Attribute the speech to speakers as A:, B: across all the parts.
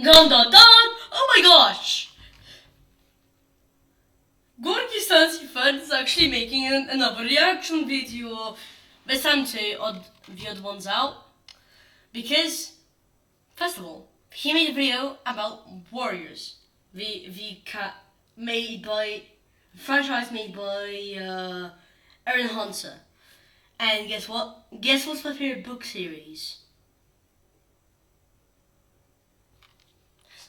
A: Dun dun dun! Oh my gosh! Georgey is actually making another reaction video this time to the odd ones out because, first of all, he made a video about Warriors, the cat made by franchise made by Aaron Hunter, and guess what? Guess what's my favorite book series?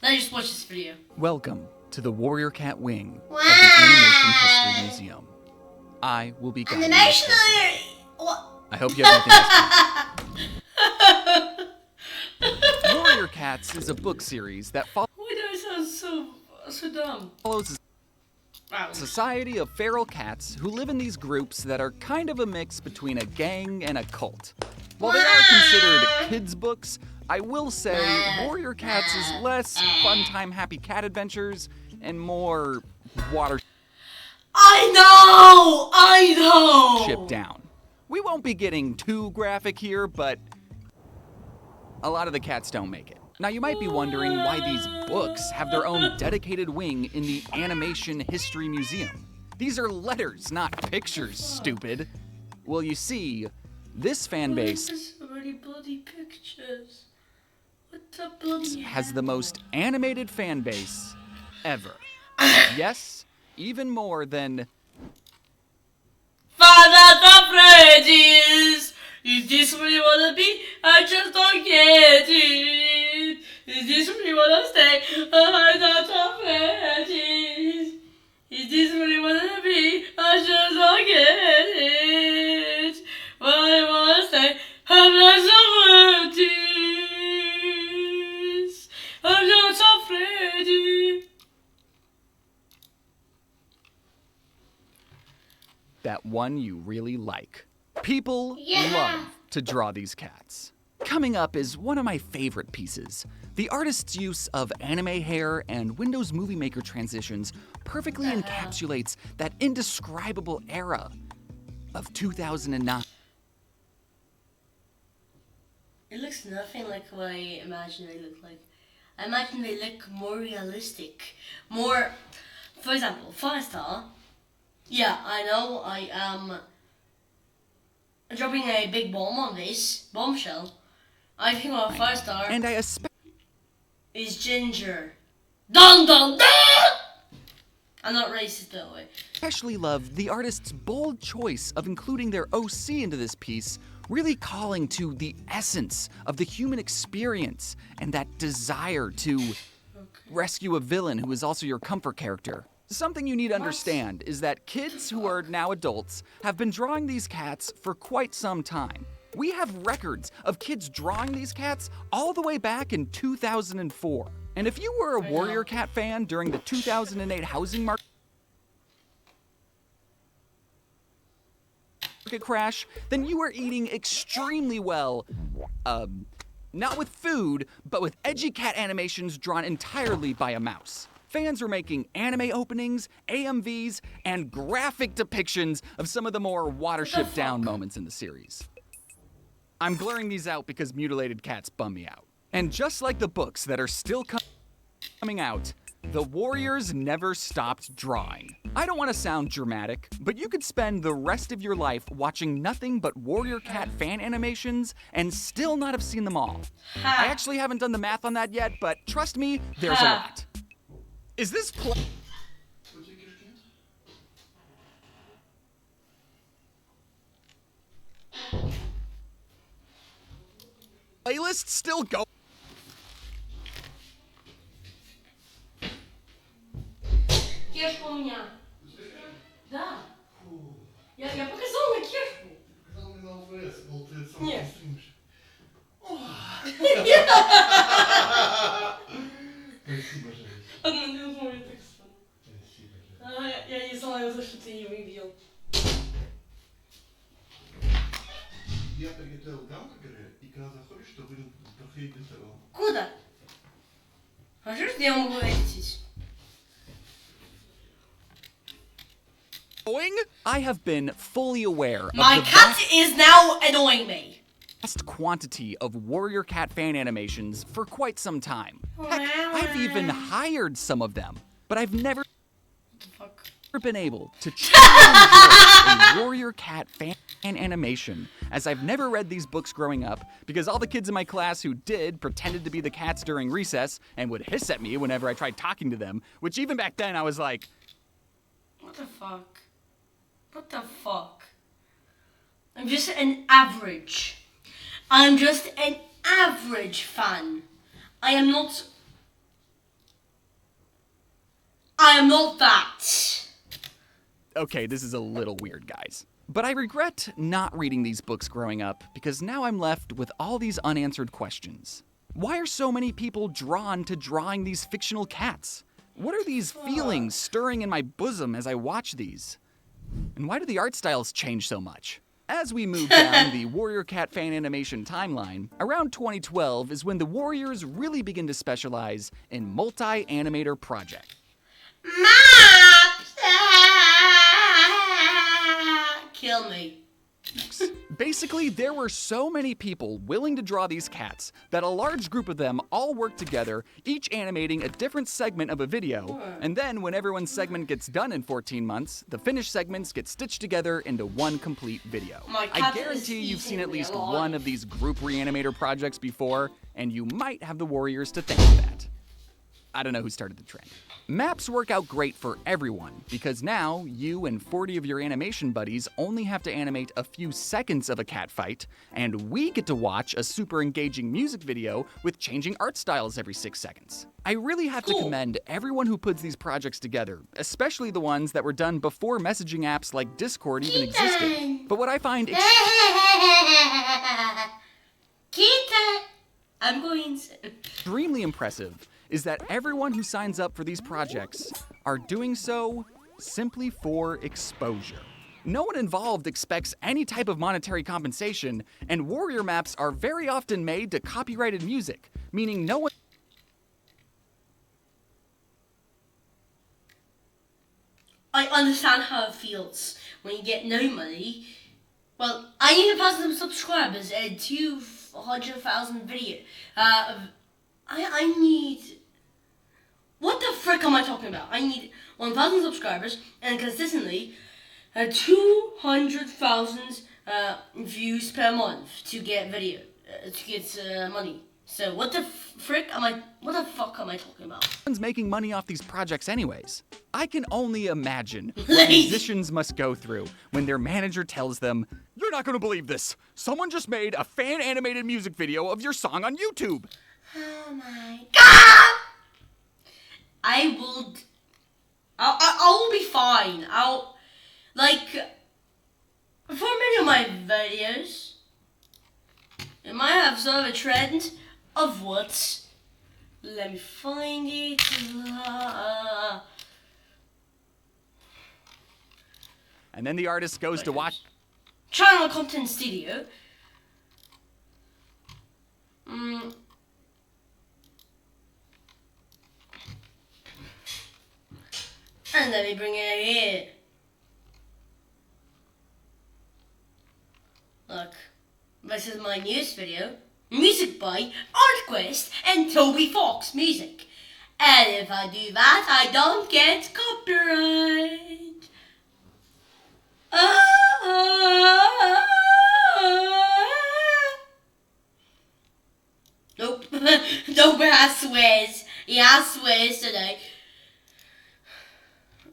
A: Now just watch this video.
B: Welcome to the Warrior Cat Wing of the Animation History Museum. I will be guiding you. I hope you have nothing else. Warrior Cats is a book series that
A: Why do I sound so dumb?
B: follows a society of feral cats who live in these groups that are kind of a mix between a gang and a cult. While they are considered kids' books, I will say Warrior Cats is less fun time happy cat adventures and more watership
A: I know!
B: down. We won't be getting too graphic here, but a lot of the cats don't make it. Now you might be wondering why these books have their own dedicated wing in the Animation History Museum. These are letters, not pictures, stupid. Well, you see, this fan base has the most animated fan base ever. Yes, even more than
A: Father Freddy's! Is this where you wanna be? I just don't get it. Is this where you wanna stay? Father Freddy's. Is this where you wanna be? I just don't get it. Where I wanna stay? I'm not so Freddy's. I'm not so Freddy.
B: that one you really like. People love to draw these cats. Coming up is one of my favorite pieces. The artist's use of anime hair and Windows Movie Maker transitions perfectly encapsulates that indescribable era of 2009.
A: It looks nothing like what I imagine they look like. I imagine they look more realistic. More, for example, Firestar. Yeah, I know I am dropping a big bomb on this bombshell. I think our Firestar
B: And I
A: is ginger. Dun dun dun! I'm not racist that way.
B: especially love the artist's bold choice of including their OC into this piece, really calling to the essence of the human experience and that desire to rescue a villain who is also your comfort character. Something you need to understand is that kids who are now adults have been drawing these cats for quite some time. We have records of kids drawing these cats all the way back in 2004. And if you were a Warrior Cat fan during the 2008 housing market crash, then you are eating extremely well, not with food, but with edgy cat animations drawn entirely by a mouse. Fans were making anime openings, AMVs, and graphic depictions of some of the more watership down moments in the series. I'm blurring these out because mutilated cats bum me out. And just like the books that are still coming out, the Warriors never stopped drawing. I don't want to sound dramatic, but you could spend the rest of your life watching nothing but Warrior Cat fan animations and still not have seen them all. I actually haven't done the math on that yet, but trust me, there's a lot. Is this playlist still go?
A: Кешку у меня. Да. Я показала на кешку.
C: Показал мне на ЛВС, мол, ты сам
A: Нет.
C: стримишь. Спасибо, Женя.
A: Она не думает так странно.
C: Спасибо, Женя.
A: Я не знаю, за что ты ее выбил.
C: Я приготовил гамбургеры, и когда заходишь, то будем проходить до второго.
A: Куда? А что я могу эдитить?
B: I have been fully aware of
A: My
B: the
A: cat is now annoying me.
B: quantity of warrior cat fan animations for quite some time. Heck, I've even hired some of them, but I've never
A: Fuck.
B: been able to truly enjoy a warrior cat fan animation, as I've never read these books growing up because all the kids in my class who did pretended to be the cats during recess and would hiss at me whenever I tried talking to them, which even back then I was like,
A: What the fuck? What the fuck? I'm just an average. I'm just an average fan. I am not that.
B: okay, this is a little weird, guys. But I regret not reading these books growing up because now I'm left with all these unanswered questions. Why are so many people drawn to drawing these fictional cats? What are these feelings stirring in my bosom as I watch these? And why do the art styles change so much? As we move down the Warrior Cat fan animation timeline, around 2012 is when the Warriors really begin to specialize in multi-animator projects.
A: Maps! Kill me.
B: Basically, there were so many people willing to draw these cats that a large group of them all worked together, each animating a different segment of a video, and then when everyone's segment gets done in 14 months, the finished segments get stitched together into one complete video. I guarantee you've seen at least one of these group reanimator projects before, and you might have the Warriors to thank for that. I don't know who started the trend. Maps work out great for everyone, because now you and 40 of your animation buddies only have to animate a few seconds of a cat fight, and we get to watch a super engaging music video with changing art styles every 6 seconds. I really have to commend everyone who puts these projects together, especially the ones that were done before messaging apps like Discord even existed. But what I find
A: I'm going
B: extremely impressive is that everyone who signs up for these projects are doing so simply for exposure. No one involved expects any type of monetary compensation, and warrior maps are very often made to copyrighted music, meaning no one...
A: I understand how it feels when you get no money. Well, I need 1,000 subscribers and 200,000 video. I need... What the frick am I talking about? I need 1,000 subscribers and consistently 200,000 views per month to get video, to get money. So what the frick am I, what the fuck am I talking about?
B: Everyone's making money off these projects anyways. I can only imagine what musicians must go through when their manager tells them, "You're not gonna believe this. Someone just made a fan animated music video of your song on YouTube."
A: Oh my god! I will be fine. For many of my videos, it might have sort of a trend of what? Let me find it.
B: And then the artist goes to watch.
A: Channel Content Studio. And let me bring it here. Look, this is my news video. Music by ArtQuest and Toby Fox Music. And if I do that, I don't get copyright. Nope. Nope, he has swears today.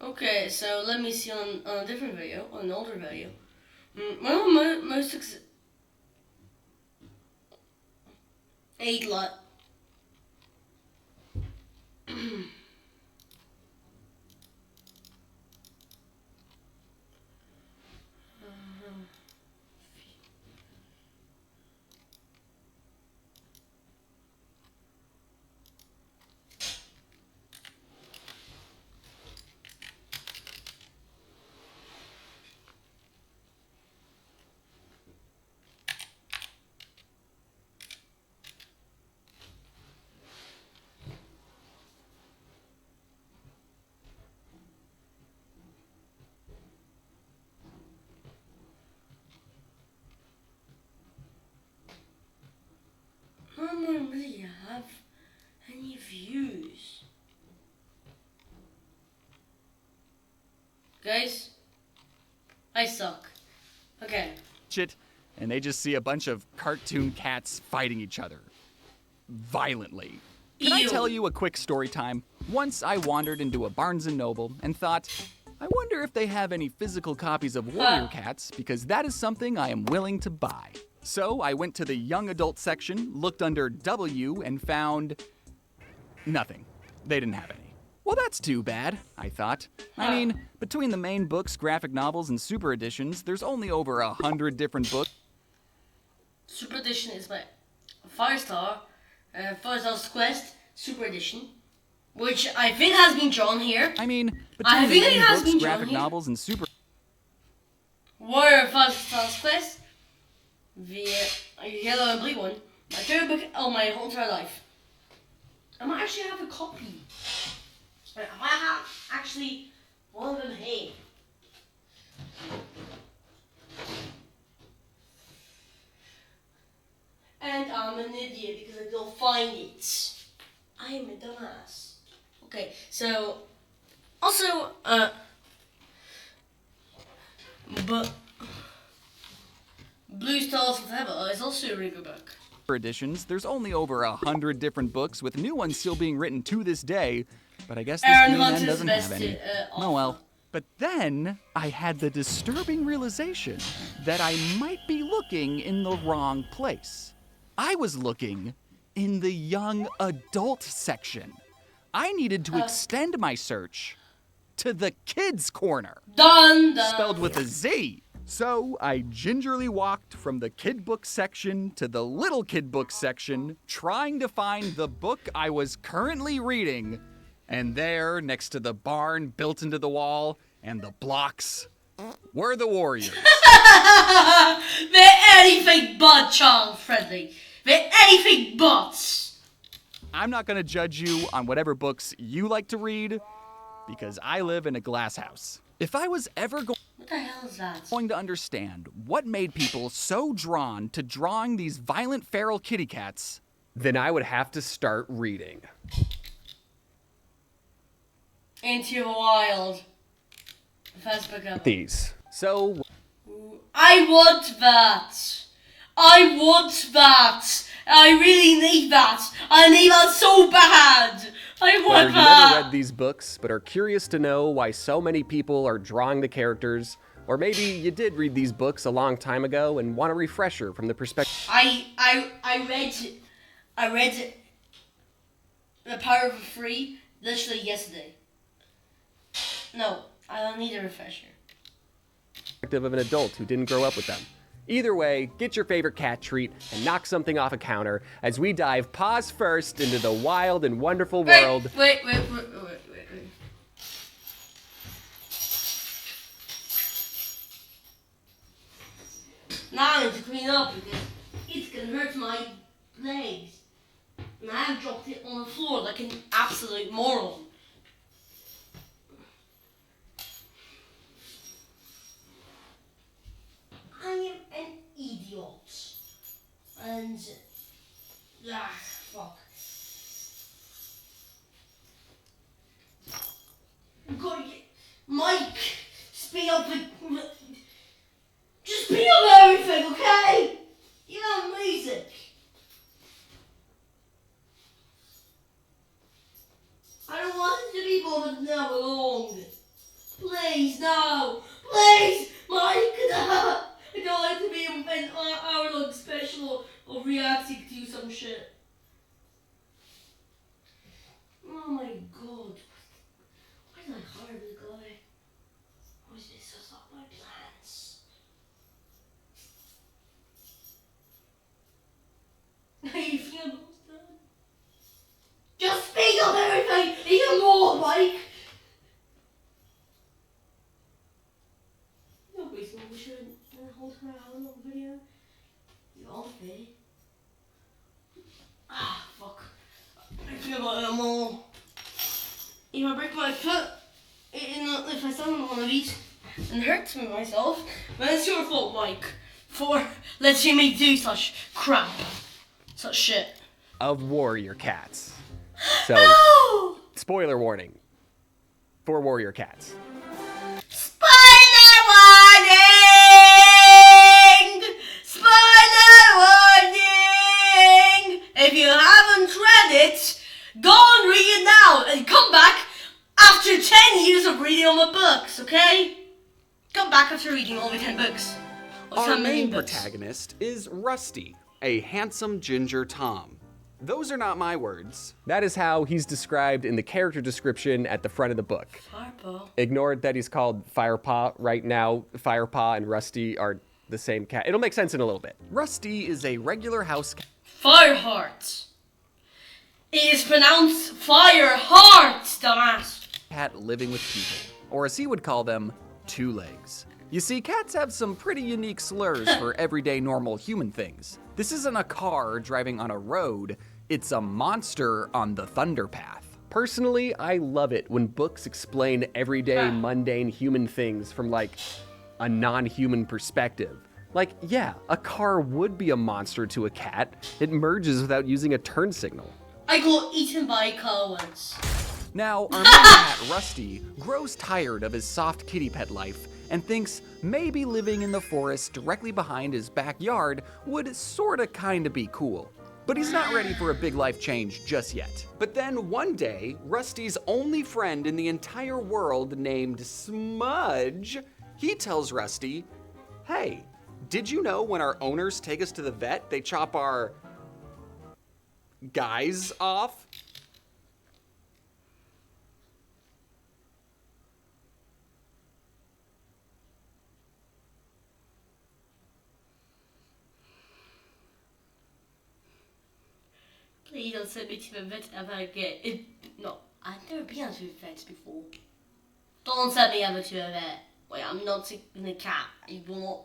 A: Okay, so let me see on a different video, on an older video. One of my most 8 lot. Guys, I suck. Okay.
B: it, and they just see a bunch of cartoon cats fighting each other. Violently. Can I
A: Ew.
B: tell you a quick story time? Once I wandered into a Barnes & Noble and thought, I wonder if they have any physical copies of Warrior Cats, because that is something I am willing to buy. So I went to the young adult section, looked under W, and found nothing. They didn't have any. Well, that's too bad, I thought. I mean, between the main books, graphic novels, and super editions, there's only over 100 different books.
A: Super Edition is my 5-star. 5-star's Quest Super Edition, which I think has been drawn here.
B: I mean,
A: I
B: between the
A: think it
B: main
A: has
B: books,
A: been drawn
B: graphic
A: here.
B: novels, and super...
A: Warrior 5-star's Quest, the yellow and blue one. My favorite book of my whole entire life. I might actually have a copy. I might have actually one of them here. And I'm an idiot because I don't find it. I am a dumbass. Okay, so also but Blue Stars of Heaven is also a really good book.
B: editions, there's only over 100 different books, with new ones still being written to this day, but I guess this
A: Aaron
B: game
A: Hunt
B: then
A: is
B: doesn't have
A: best,
B: any.
A: author.
B: Oh well. But then, I had the disturbing realization that I might be looking in the wrong place. I was looking in the young adult section. I needed to extend my search to the kids' corner,
A: Dun dun.
B: spelled with a Z. So I gingerly walked from the kid book section to the little kid book section, trying to find the book I was currently reading. And there, next to the barn built into the wall and the blocks, were the warriors.
A: They're anything but child friendly. They're anything but.
B: I'm not gonna judge you on whatever books you like to read, because I live in a glass house. If I was ever
A: What the hell is that?
B: going to understand what made people so drawn to drawing these violent feral kitty cats,
D: then I would have to start reading.
A: Into the Wild. First book ever.
D: These. So,
A: I want that. I want that. I really need that. I need that so bad. I
D: whether
A: want
D: you never read
A: that.
D: these books but are curious to know why so many people are drawing the characters, or maybe you did read these books a long time ago and want a refresher from the perspective
A: I read The Power of Free literally yesterday. No, I don't need a refresher.
D: of an adult who didn't grow up with them. Either way, get your favorite cat treat and knock something off a counter as we dive paws first into the wild and wonderful world.
A: Wait. Now I need to clean up because it's gonna hurt my legs. And I have dropped it on the floor like an absolute moron. I am an idiot. And fuck. God, Mike, speed up just speed up everything, okay? You know music. I don't want it to be bothered now long. Please, no. Please, Mike, no. I don't like to be an hour-long special of reacting to some shit. Oh my god. Why did I hire this guy? Why is this just not my plans? How you feel about that? Just speak up everything even more, Mike! You're wasting all the shit in the whole time I have a video. You're unfair. Ah, fuck. I feel like I'm all... If I break my foot, if I stand on one of these and hurt me myself, then it's your fault, Mike, for letting me do such crap, such shit.
D: Of warrior cats. So,
A: No!
D: spoiler warning for warrior cats.
A: If you haven't read it, go and read it now and come back after 10 years of reading all my books, okay? Come back after reading all the 10 books. Or
B: Our
A: 10 million
B: main
A: books.
B: protagonist is Rusty, a handsome ginger Tom. Those are not my words.
D: That is how he's described in the character description at the front of the book.
A: Firepaw.
D: Ignore that he's called Firepaw right now. Firepaw and Rusty are the same cat. It'll make sense in a little bit.
B: Rusty is a regular house
A: Fireheart. It is pronounced Fireheart, dumbass.
B: cat living with people, or as he would call them, two legs. You see, cats have some pretty unique slurs for everyday normal human things. This isn't a car driving on a road, it's a monster on the thunder path.
D: Personally, I love it when books explain everyday, mundane human things from like a non-human perspective. Like, yeah, a car would be a monster to a cat. It merges without using a turn signal.
A: I got eaten by a car once.
B: Now, our main cat, Rusty, grows tired of his soft kitty pet life and thinks maybe living in the forest directly behind his backyard would sorta kinda be cool. But he's not ready for a big life change just yet. But then one day, Rusty's only friend in the entire world named Smudge, he tells Rusty, hey, did you know when our owners take us to the vet, they chop our guys off?
A: Please don't send me to the vet ever again. No, I've never been to the vet before. Don't send me ever to a vet. Wait, I'm not taking a cat. I will not.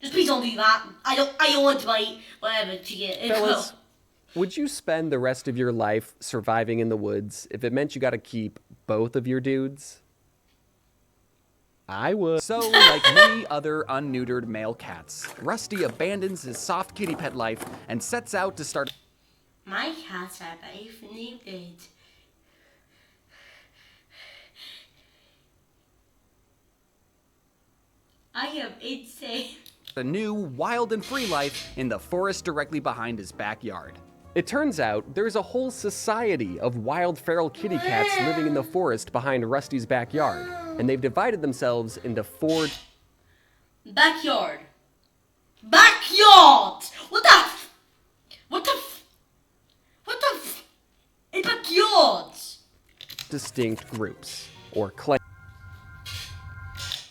A: Just please don't do that. I don't want to bite whatever to get it.
D: Fellas, would you spend the rest of your life surviving in the woods if it meant you got to keep both of your dudes? I would.
B: So, like many other unneutered male cats, Rusty abandons his soft kitty pet life and sets out to start.
A: My cats are both neutered. I am insane.
B: A new, wild and free life in the forest directly behind his backyard.
D: It turns out there's a whole society of wild feral kitty cats living in the forest behind Rusty's backyard, and they've divided themselves into 4.
A: Backyard. Backyard! What the f? What the f? What the f? A backyard!
D: Distinct groups, or clans.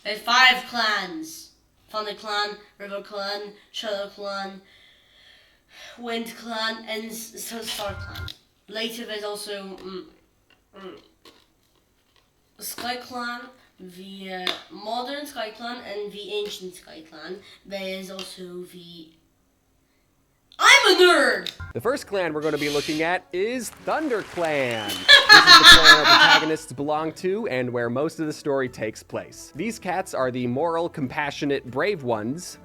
A: There's 5 clans. Thunder Clan, River Clan, Shadow Clan, Wind Clan, and Star Clan. Later there's also Sky Clan, the modern Sky Clan, and the ancient Sky Clan. There's also the... I'm a nerd!
D: The first clan we're going to be looking at is Thunder Clan. This is the clan our protagonists belong to and where most of the story takes place. These cats are the moral, compassionate, brave ones.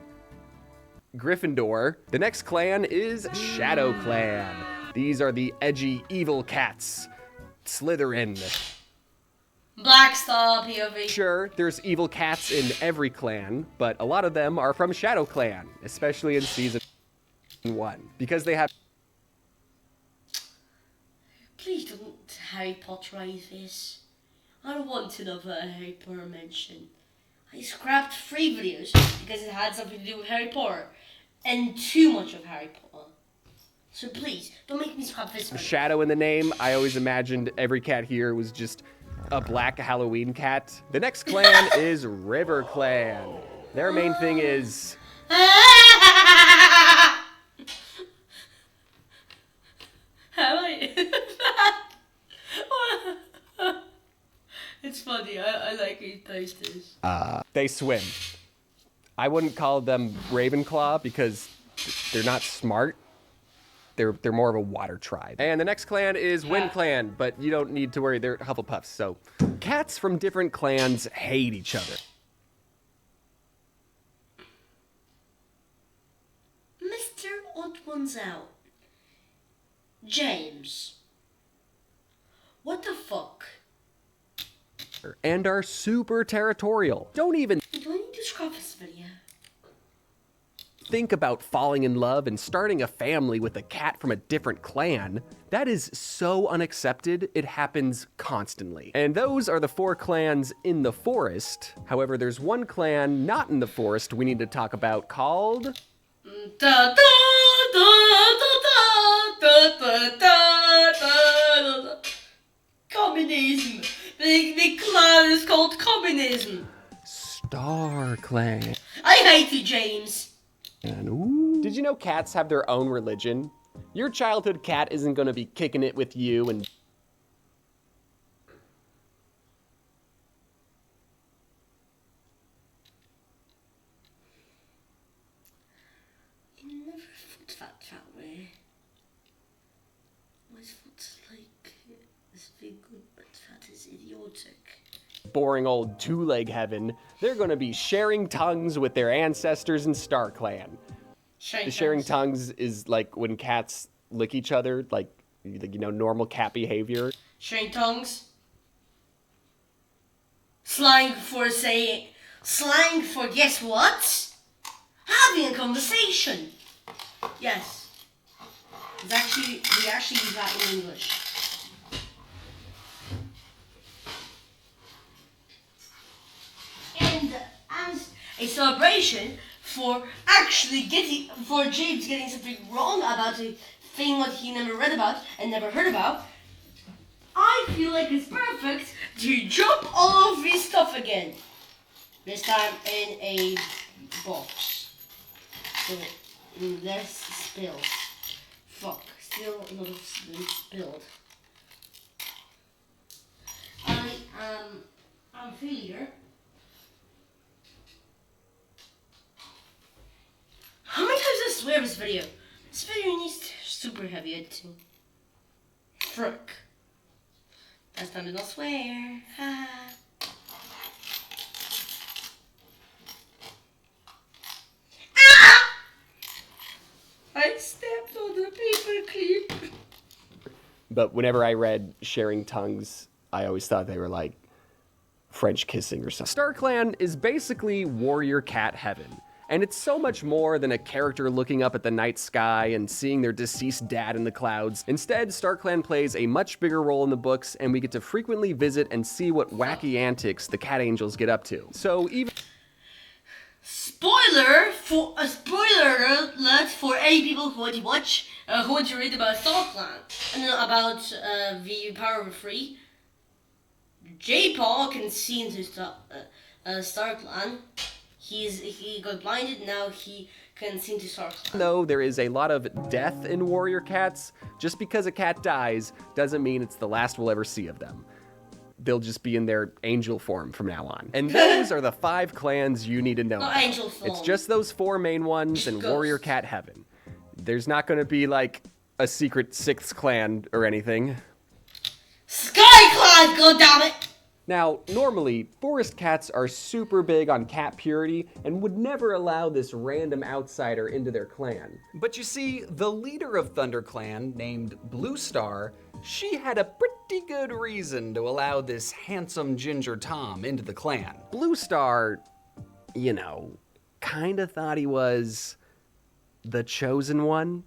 D: Gryffindor. The next clan is Shadow Clan. These are the edgy, evil cats. Slytherin.
A: Black Star POV.
D: Sure, there's evil cats in every clan, but a lot of them are from Shadow Clan, especially in season 1, because they have...
A: Please don't Harry Potterize this. I don't want another Harry Potter mention. I scrapped 3 videos because it had something to do with Harry Potter and too much of Harry Potter. So please, don't make me scrap this one.
D: Shadow in the name. I always imagined every cat here was just a black Halloween cat. The next clan is River Clan. Their main thing is...
A: It's funny, I like these posters.
D: They swim. I wouldn't call them Ravenclaw because they're not smart. They're more of a water tribe. And the next clan is Wind Clan, but you don't need to worry, they're Hufflepuffs. So cats from different clans hate each other.
A: Mr. odd1sout. James. What the fuck?
D: And are super territorial. Don't even
A: Do I need to scrap this video?
D: think about falling in love and starting a family with a cat from a different clan, that is so unaccepted, it happens constantly. And those are the 4 clans in the forest. However, there's one clan not in the forest we need to talk about called...
A: Da, da, da, da, da, da, da, da, da. Communism. The clan is called communism.
D: Star Clan.
A: I hate you, James.
D: Ooh. Did you know cats have their own religion? Your childhood cat isn't gonna be kicking it with you and...
A: You never thought that way. I always thought like this big good, but that is idiotic.
D: boring old two-leg heaven, they're gonna be sharing tongues with their ancestors in Star Clan. The sharing tongues is like when cats lick each other, like, you know, normal cat behavior.
A: Sharing tongues. Slang for guess what? Having a conversation. Yes. We actually use that in English. And as a celebration for James getting something wrong about a thing that he never read about and never heard about, I feel like it's perfect to drop all of his stuff again. This time in a box. So less spills. Fuck, still a lot of spilled. I'm failure. How many times did I swear this video? This video needs super heavy editing. Frick. Last time I did not swear. Ha. Ah! I stepped on the paper clip.
D: But whenever I read sharing tongues, I always thought they were like French kissing or something. Star Clan is basically warrior cat heaven. And it's so much more than a character looking up at the night sky and seeing their deceased dad in the clouds. Instead, Star Clan plays a much bigger role in the books, and we get to frequently visit and see what wacky antics the cat angels get up to. So even...
A: Spoiler alert for any people who want to watch, who want to read about Star Clan, and about the Power of Three. J-Paul can see into Star Clan. He got blinded, now he can see into Star Clan.
D: Though there is a lot of death in warrior cats, just because a cat dies doesn't mean it's the last we'll ever see of them. They'll just be in their angel form from now on. And those are the 5 clans you need to know.
A: Not angel form.
D: It's just those 4 main ones and warrior cat heaven. There's not going to be like a secret 6th clan or anything.
A: Sky Clan, goddammit!
D: Now, normally, forest cats are super big on cat purity and would never allow this random outsider into their clan.
B: But you see, the leader of ThunderClan, named Blue Star, she had a pretty good reason to allow this handsome Ginger Tom into the clan.
D: Blue Star, you know, kinda thought he was the chosen one.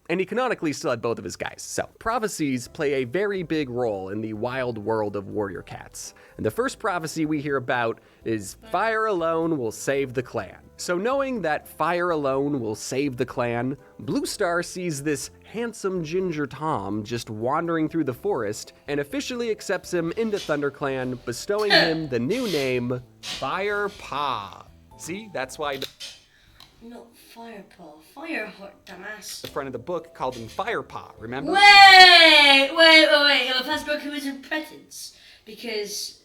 D: And he canonically still had both of his guys. So, prophecies play a very big role in the wild world of warrior cats. And the first prophecy we hear about is fire alone will save the clan. So knowing that fire alone will save the clan, Blue Star sees this handsome Ginger Tom just wandering through the forest and officially accepts him into ThunderClan, bestowing him the new name, Fire Pa. See, that's why
A: No, Firepaw. Fireheart, dumbass.
B: the front of the book called him Fire Pa, remember?
A: Wait! In the first book, he was in Pretence. Because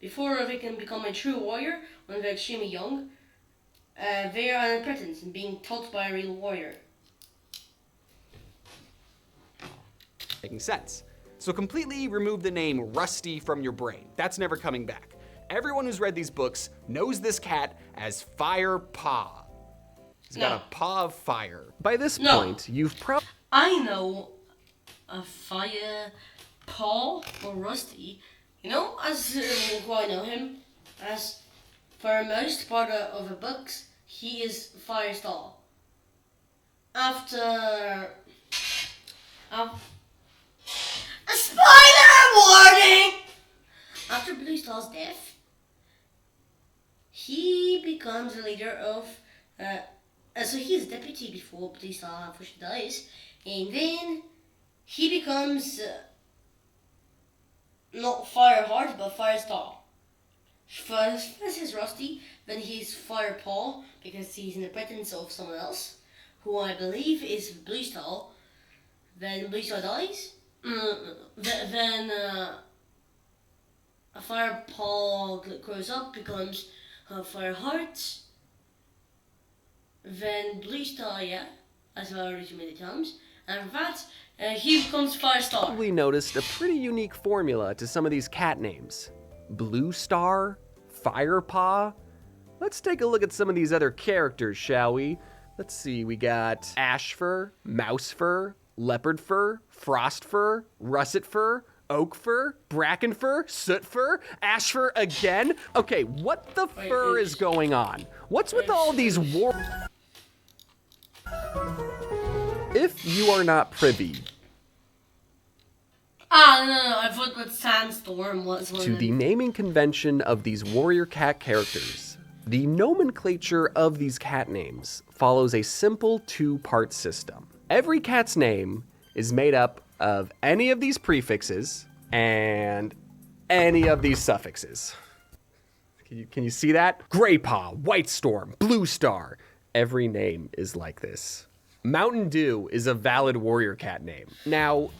A: before they can become a true warrior, when they're extremely young, they are in Pretence and being taught by a real warrior.
B: Making sense. So completely remove the name Rusty from your brain. That's never coming back. Everyone who's read these books knows this cat as Fire Pa. He's got a paw of fire.
D: by this point, you've probably
A: I know a Firepaw or Rusty. You know, as who I know him as for most part of the books, he is Firestar. After a spoiler warning! After Blue Star's death, he becomes the leader of. So he's deputy before Blue Star unfortunately dies, and then he becomes not Fireheart but Firestar. First he's Rusty, then he's Firepaw because he's in the presence of someone else, who I believe is Blue Star. Then Blue Star dies. Then a Firepaw grows up, becomes Fireheart. Then Blue Star, as I already many times. And that, he becomes Firestar.
D: Probably noticed a pretty unique formula to some of these cat names. Blue Star, Firepaw. Let's take a look at some of these other characters, shall we? Let's see, we got Ashfur, Mousefur, Leopard Fur, Frost Fur, Russet Fur, Oak Fur, Bracken Fur, Soot Fur, Ash Fur again? Okay, what the fur is going on? What's with all these If you are not privy
A: No, I thought what Sandstorm was.
D: to the naming convention of these warrior cat characters, the nomenclature of these cat names follows a simple two-part system. Every cat's name is made up of any of these prefixes and any of these suffixes. Can you see that? Graypaw, White Storm, Blue Star. Every name is like this. Mountain Dew is a valid warrior cat name. Now,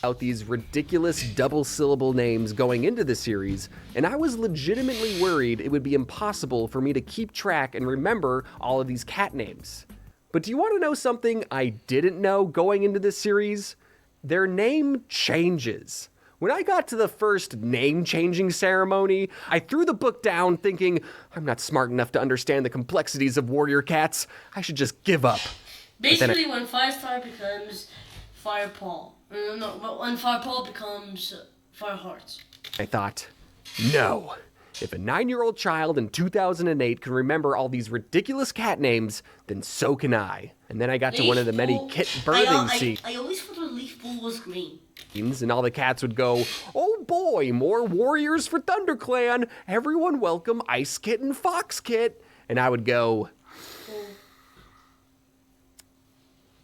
D: out these ridiculous double-syllable names going into the series, and I was legitimately worried it would be impossible for me to keep track and remember all of these cat names. But do you want to know something I didn't know going into this series? Their name changes. When I got to the first name-changing ceremony, I threw the book down thinking, I'm not smart enough to understand the complexities of warrior cats. I should just give up.
A: Basically, when Firestar becomes Firepaw. No, when Firepaw becomes Fireheart.
D: I thought, no. If a 9-year-old child in 2008 can remember all these ridiculous cat names, then so can I. And then I got to one of the many kit birthing scenes.
A: I always thought the leaf ball was green.
D: And all the cats would go, oh boy, more warriors for ThunderClan. Everyone welcome Ice Kit and Fox Kit. And I would go,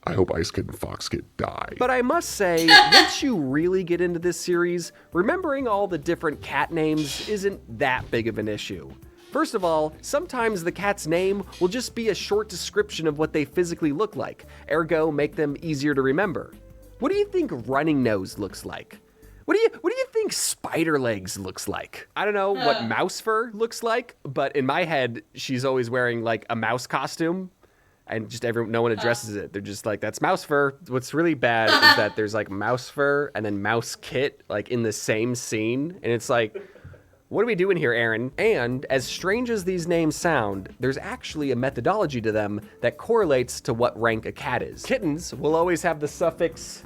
E: I hope Ice Kid and Fox Kid die.
D: But I must say, once you really get into this series, remembering all the different cat names isn't that big of an issue. First of all, sometimes the cat's name will just be a short description of what they physically look like, ergo make them easier to remember. What do you think Running Nose looks like? What do you think Spider Legs looks like? I don't know what Mouse Fur looks like, but in my head, she's always wearing like a mouse costume. And just no one addresses it. They're just like, that's mouse fur. What's really bad is that there's like mouse fur and then mouse kit like in the same scene. And it's like, what are we doing here, Aaron? And as strange as these names sound, there's actually a methodology to them that correlates to what rank a cat is. Kittens will always have the suffix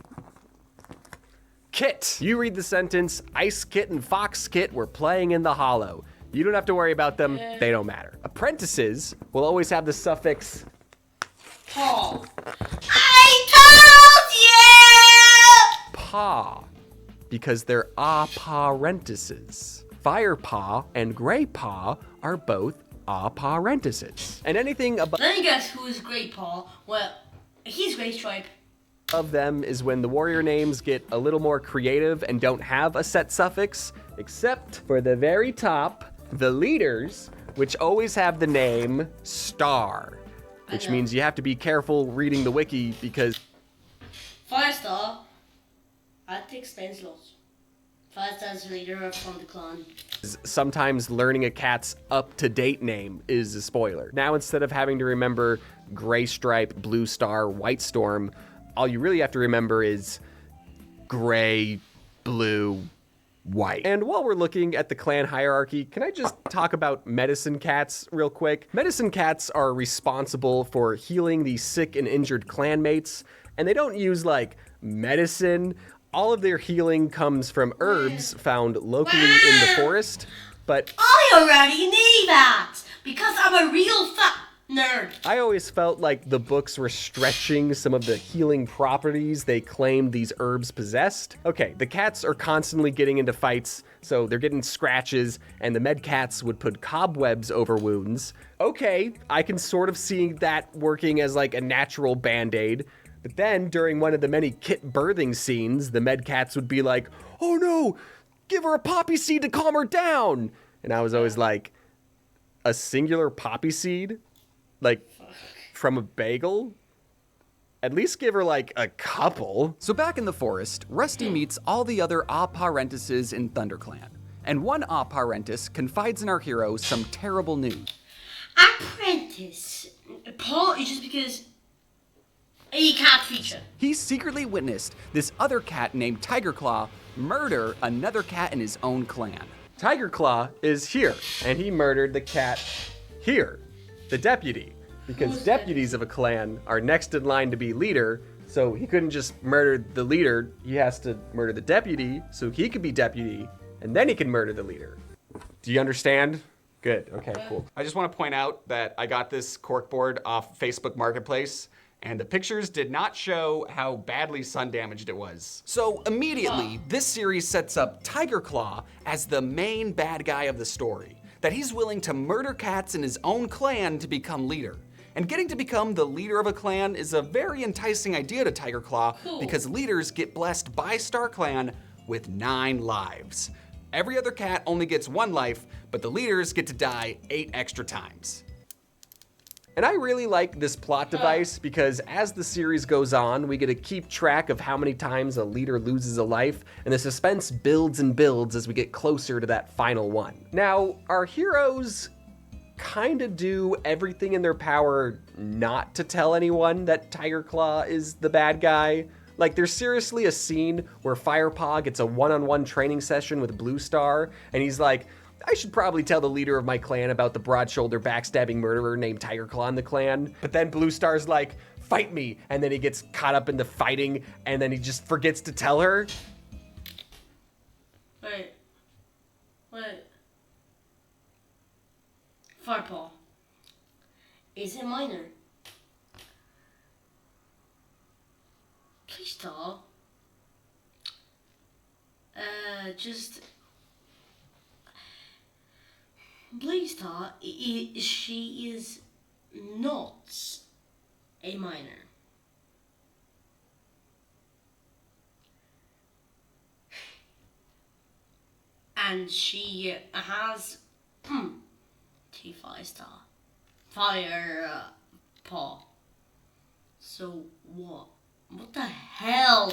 D: kit. You read the sentence, Ice Kit and Fox Kit were playing in the hollow. You don't have to worry about them. They don't matter. Apprentices will always have the suffix
A: Paw. I told you!
D: paw, because they're apparentices. Firepaw and Graypaw are both apparentices. And anything above
A: Then guess who is Graypaw? Well, he's Gray Stripe.
D: them is when the warrior names get a little more creative and don't have a set suffix, except for the very top, the leaders, which always have the name Star. Which means you have to be careful reading the wiki because
A: Firestar, that explains lots. Firestar's the leader from the clan.
D: sometimes learning a cat's up-to-date name is a spoiler. Now instead of having to remember Gray Stripe, Blue Star, White Storm, all you really have to remember is Gray, Blue, white. And while we're looking at the clan hierarchy, can I just talk about medicine cats real quick? Medicine cats are responsible for healing the sick and injured clanmates, and they don't use like medicine. All of their healing comes from herbs found locally in the forest, but
A: I already knew that because I'm a real fat nerd.
D: I always felt like the books were stretching some of the healing properties they claimed these herbs possessed. Okay, the cats are constantly getting into fights, so they're getting scratches, and the med cats would put cobwebs over wounds. Okay, I can sort of see that working as like a natural band-aid. But then, during one of the many kit birthing scenes, the med cats would be like, "Oh no, give her a poppy seed to calm her down." And I was always like, a singular poppy seed? Like, from a bagel? At least give her, like, a couple.
B: So back in the forest, Rusty meets all the other apparentices in ThunderClan. And one apprentice confides in our hero some terrible news.
A: Apprentice. Paul is just because a cat feature.
B: He secretly witnessed this other cat named Tiger Claw murder another cat in his own clan.
D: Tiger Claw is here, and he murdered the cat here, the deputy. Because deputies of a clan are next in line to be leader, so he couldn't just murder the leader, he has to murder the deputy, so he could be deputy, and then he can murder the leader. Do you understand? Good, okay, cool. I just want to point out that I got this corkboard off Facebook Marketplace, and the pictures did not show how badly sun damaged it was.
B: So immediately, this series sets up Tiger Claw as the main bad guy of the story. That he's willing to murder cats in his own clan to become leader. And getting to become the leader of a clan is a very enticing idea to Tiger Claw because leaders get blessed by StarClan with 9 lives. Every other cat only gets 1 life, but the leaders get to die 8 extra times. And I really like this plot device because as the series goes on, we get to keep track of how many times a leader loses a life, and the suspense builds and builds as we get closer to that final one. Now, our heroes kind of do everything in their power not to tell anyone that Tiger Claw is the bad guy. Like, there's seriously a scene where Firepaw gets a one-on-one training session with Blue Star, and he's like, I should probably tell the leader of my clan about the broad-shoulder backstabbing murderer named Tiger Claw in the clan. But then Blue Star's like, fight me, and then he gets caught up in the fighting, and then he just forgets to tell her.
A: Wait. Firepaw. Is it minor? Please stop. Blue Star, she is not a minor. And she has 2 5-star fire paw. So what? What the hell?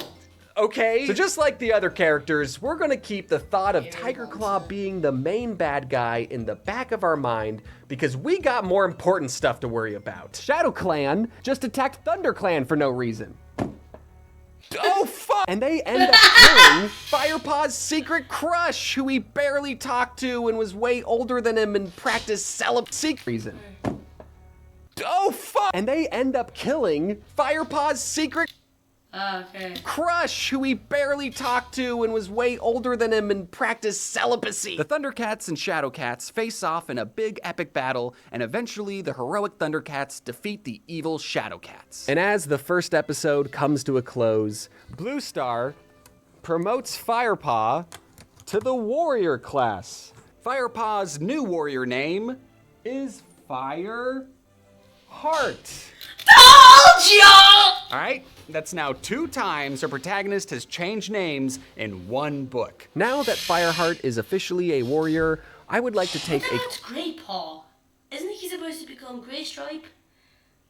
D: Okay. So just like the other characters, we're gonna keep the thought of Tiger Claw being the main bad guy in the back of our mind because we got more important stuff to worry about. Shadow Clan just attacked Thunder Clan for no reason. Oh, fuck! And they end up killing Firepaw's secret crush, who he barely talked to and was way older than him and practiced celibacy reason. Oh, fuck! And they end up killing Firepaw's secret crush, who he barely talked to and was way older than him and practiced celibacy. The Thundercats and Shadowcats face off in a big epic battle, and eventually the heroic Thundercats defeat the evil Shadowcats. And as the first episode comes to a close, Blue Star promotes Firepaw to the warrior class. Firepaw's new warrior name is Fireheart.
A: Told ya!
B: Alright, that's now 2 times our protagonist has changed names in 1 book. Now that Fireheart is officially a warrior, I would like to take a...
A: That's Grey Paw. Isn't he supposed to become Grey Stripe?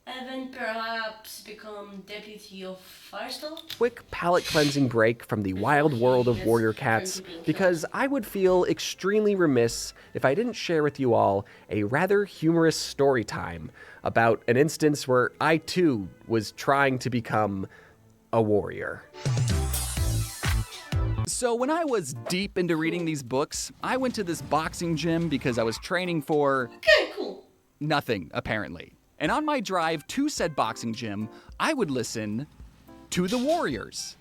A: And then perhaps become deputy of Firestar?
D: Quick palate cleansing break from the wild world of warrior cats, because I would feel extremely remiss if I didn't share with you all a rather humorous story time about an instance where I too was trying to become a warrior.
B: So when I was deep into reading these books, I went to this boxing gym because I was training for
A: Okay, cool.
B: nothing, apparently. And on my drive to said boxing gym, I would listen to the Warriors.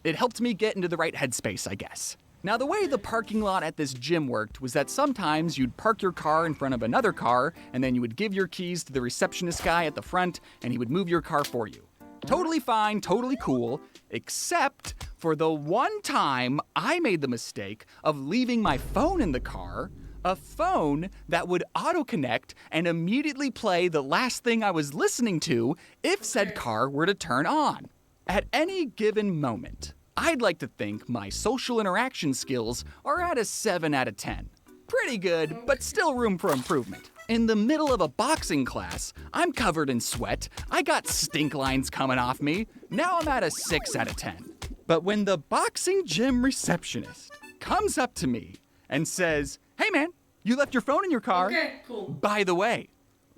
B: It helped me get into the right headspace, I guess. Now, the way the parking lot at this gym worked was that sometimes you'd park your car in front of another car, and then you would give your keys to the receptionist guy at the front, and he would move your car for you. Totally fine, totally cool, except for the one time I made the mistake of leaving my phone in the car, a phone that would auto-connect and immediately play the last thing I was listening to if said car were to turn on. At any given moment, I'd like to think my social interaction skills are at a 7 out of 10. Pretty good, but still room for improvement. In the middle of a boxing class, I'm covered in sweat, I got stink lines coming off me, now I'm at a 6 out of 10. But when the boxing gym receptionist comes up to me and says, "Hey man, you left your phone in your car.
A: Okay, cool.
B: By the way,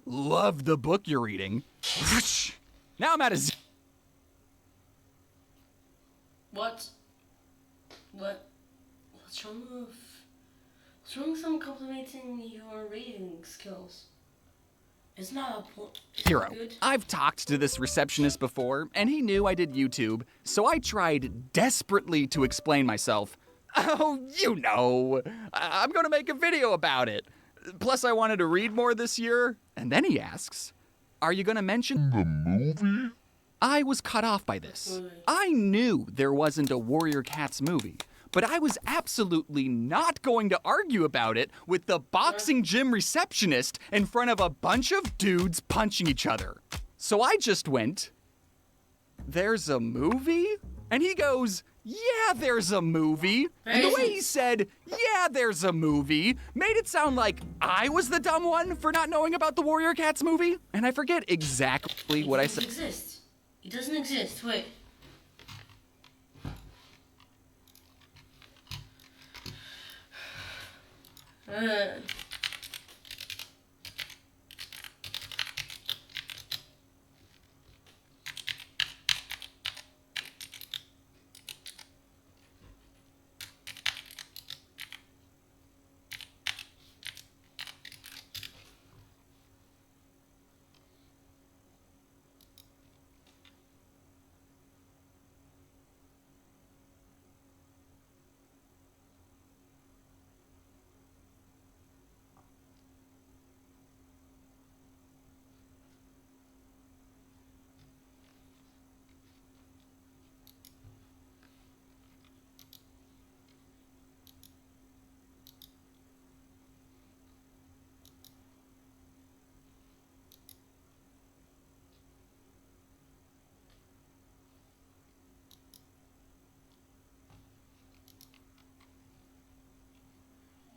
B: love the book you're reading." Now I'm at a
A: What? What's wrong with someone complimenting your reading skills? It's not a point.
B: Hero.
A: Good.
B: I've talked to this receptionist before, and he knew I did YouTube, so I tried desperately to explain myself. "Oh, you know, I'm gonna make a video about it. Plus, I wanted to read more this year." And then he asks, "Are you gonna mention
E: The movie?
B: I was cut off by this. I knew there wasn't a Warrior Cats movie, but I was absolutely not going to argue about it with the boxing gym receptionist in front of a bunch of dudes punching each other. So I just went, "There's a movie?" And he goes, "Yeah, there's a movie." And the way he said, "Yeah, there's a movie," made it sound like I was the dumb one for not knowing about the Warrior Cats movie. And I forget exactly what I
A: It
B: said.
A: doesn't exist. It doesn't exist. Wait.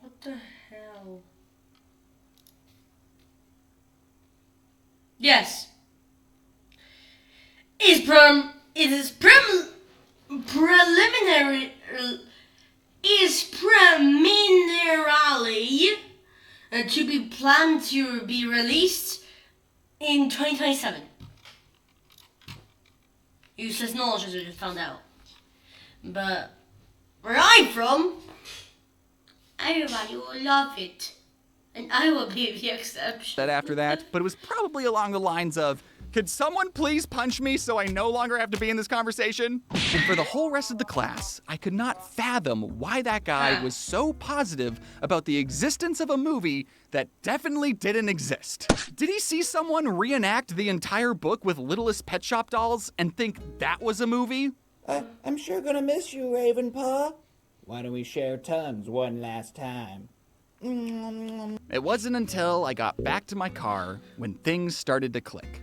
A: What the hell? Yes. Preliminary is preliminarily to be planned to be released in 2027. Useless knowledge as I just found out. But where I'm from, everybody will love it. And I will be the exception.
B: Said after that, but it was probably along the lines of, "Could someone please punch me so I no longer have to be in this conversation?" And for the whole rest of the class, I could not fathom why that guy was so positive about the existence of a movie that definitely didn't exist. Did he see someone reenact the entire book with Littlest Pet Shop dolls and think that was a movie?
F: I'm sure gonna miss you, Ravenpaw. Why don't we share tongues one last time?
B: It wasn't until I got back to my car when things started to click.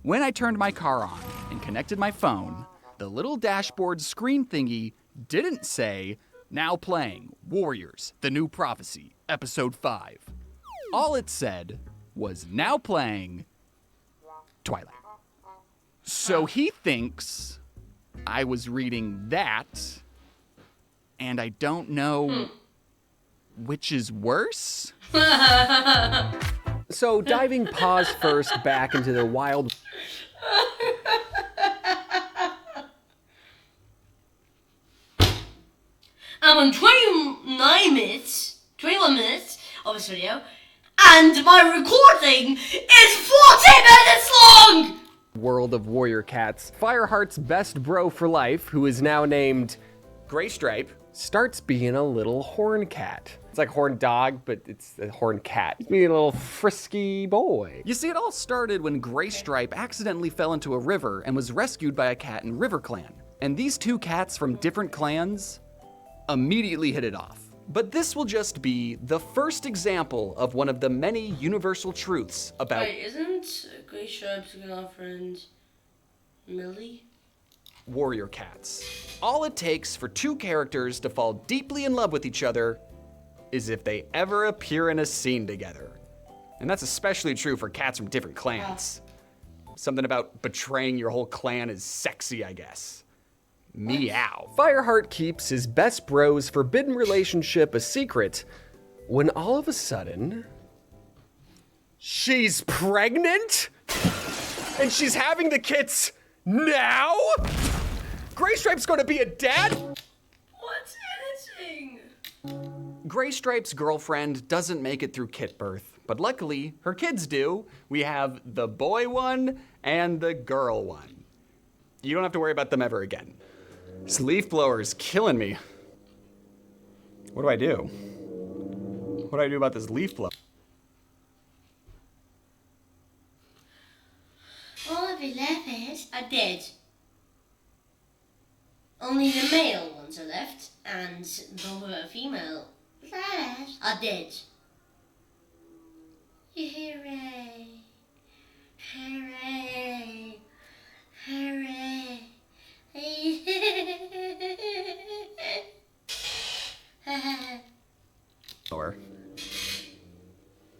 B: When I turned my car on and connected my phone, the little dashboard screen thingy didn't say, "Now playing Warriors, The New Prophecy, Episode 5. All it said was, "Now playing Twilight." So he thinks I was reading that, and I don't know which is worse.
D: So diving paws first back into the wild
A: I'm on 21 minutes of this video, and my recording is 40 minutes long!
D: World of Warrior Cats, Fireheart's best bro for life, who is now named Graystripe, starts being a little horn cat. It's like horn dog, but it's a horn cat. He's being a little frisky boy.
B: You see, it all started when Graystripe accidentally fell into a river and was rescued by a cat in River Clan. And these two cats from different clans immediately hit it off. But this will just be the first example of one of the many universal truths about—
A: Wait, isn't Graystripe's girlfriend Millie?
B: warrior cats. All it takes for two characters to fall deeply in love with each other is if they ever appear in a scene together. And that's especially true for cats from different clans. Something about betraying your whole clan is sexy, I guess. Meow.
D: Fireheart keeps his best bro's forbidden relationship a secret when all of a sudden, she's pregnant? And she's having the kids now? Graystripe's gonna be a dad?
A: What's editing?
B: Graystripe's girlfriend doesn't make it through kit birth, but luckily her kids do. We have the boy one and the girl one. You don't have to worry about them ever again. This leaf blower is killing me. What do I do? What do I do about this leaf blower?
A: All of the leopards are dead. Only the male ones are left, and the female leopards are dead. Hooray! Hooray! Hooray!
B: Or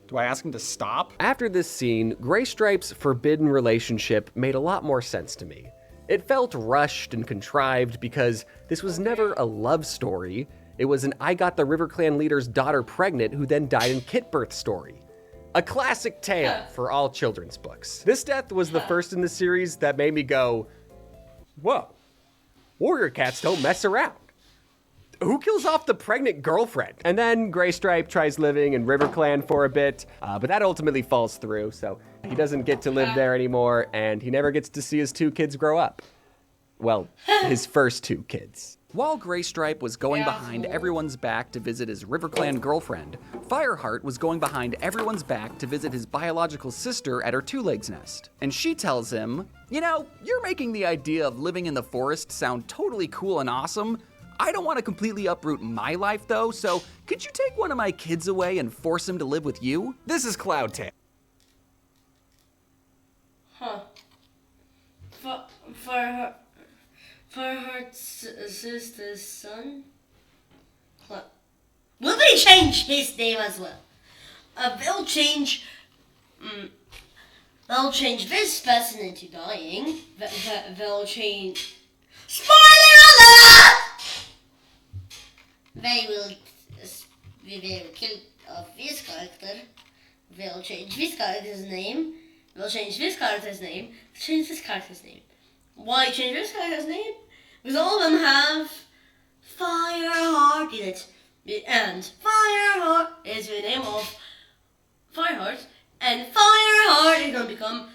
B: do I ask him to stop?
D: After this scene, Graystripe's forbidden relationship made a lot more sense to me. It felt rushed and contrived because this was never a love story. It was an I got the River Clan leader's daughter pregnant who then died in kit birth story. A classic tale for all children's books. This death was the first in the series that made me go, whoa, warrior cats don't mess around. Who kills off the pregnant girlfriend? And then Graystripe tries living in River Clan for a bit, but that ultimately falls through, so he doesn't get to live there anymore, and he never gets to see his two kids grow up. Well, his first two kids.
B: While Graystripe was going behind everyone's back to visit his River Clan girlfriend, Fireheart was going behind everyone's back to visit his biological sister at her two-legs nest. And she tells him, you know, you're making the idea of living in the forest sound totally cool and awesome. I don't want to completely uproot my life though, so could you take one of my kids away and force him to live with you? This is Cloudtail.
A: Huh. Fireheart's sister's son? Will they change his name as well? They'll change this person into dying. They'll change. Spoiler alert! They will kill off this character. They'll change this character's name. They'll change this character's name. Change this character's name. Why change this character's name? Because all of them have Fireheart in it. And Fireheart is the name of Fireheart. And Fireheart is going to become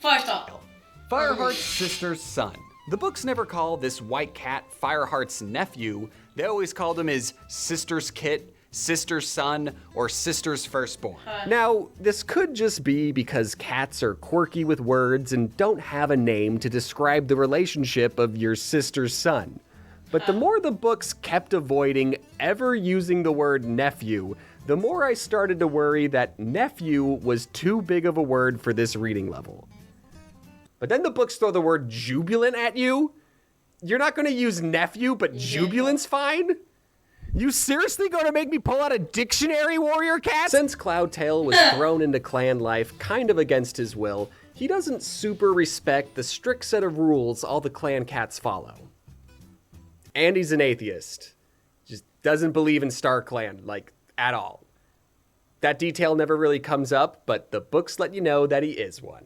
A: Firestar.
B: Fireheart's sister's son. The books never call this white cat Fireheart's nephew. They always called him his sister's kit, sister's son, or sister's firstborn.
D: Now, this could just be because cats are quirky with words and don't have a name to describe the relationship of your sister's son. But the more the books kept avoiding ever using the word nephew, the more I started to worry that nephew was too big of a word for this reading level. But then the books throw the word jubilant at you? You're not gonna use nephew, but jubilant's fine? You seriously gonna make me pull out a dictionary, warrior cat? Since Cloudtail was thrown into clan life kind of against his will, he doesn't super respect the strict set of rules all the clan cats follow. And he's an atheist. Just doesn't believe in StarClan, like, at all. That detail never really comes up, but the books let you know that he is one.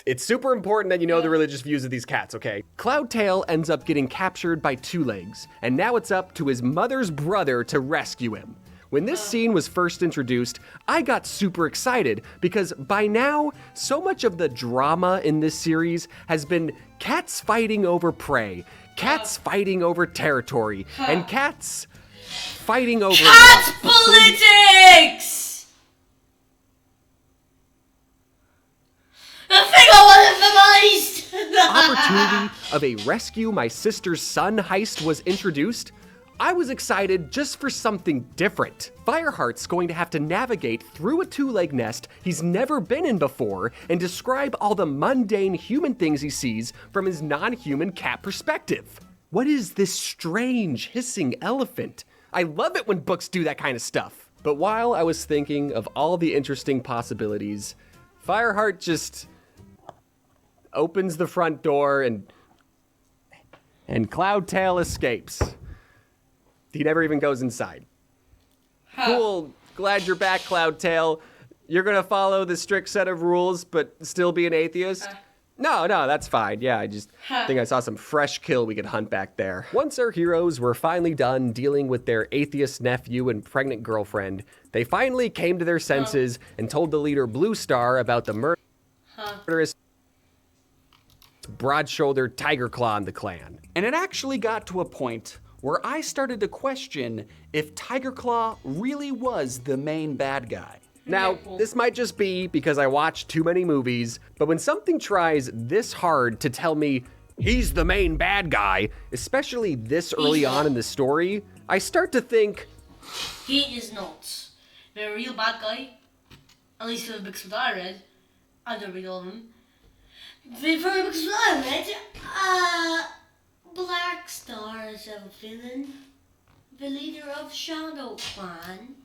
D: It's super important that you know the religious views of these cats, okay? Cloudtail ends up getting captured by Two Legs, and now it's up to his mother's brother to rescue him. When this scene was first introduced, I got super excited because by now, so much of the drama in this series has been cats fighting over prey, cats fighting over territory, and cats fighting over
A: Cat politics! The thing I want
D: opportunity of a rescue my sister's son heist was introduced, I was excited just for something different. Fireheart's going to have to navigate through a two-leg nest he's never been in before and describe all the mundane human things he sees from his non-human cat perspective. What is this strange hissing elephant? I love it when books do that kind of stuff. But while I was thinking of all the interesting possibilities, Fireheart just opens the front door and Cloudtail escapes. He never even goes inside. Cool, glad you're back, Cloudtail. You're gonna follow the strict set of rules, but still be an atheist? No, that's fine. Yeah, I just think I saw some fresh kill we could hunt back there. Once our heroes were finally done dealing with their atheist nephew and pregnant girlfriend, they finally came to their senses and told the leader Blue Star about the murderous broad-shouldered Tiger Claw in the clan.
B: And it actually got to a point where I started to question if Tiger Claw really was the main bad guy.
D: Now, this might just be because I watch too many movies, but when something tries this hard to tell me he's the main bad guy, especially this early on in the story, I start to think,
A: He is not the real bad guy. At least for the books that I read. I don't read all of them. For the books that I read, Black Star is a villain. The leader of Shadow Clan.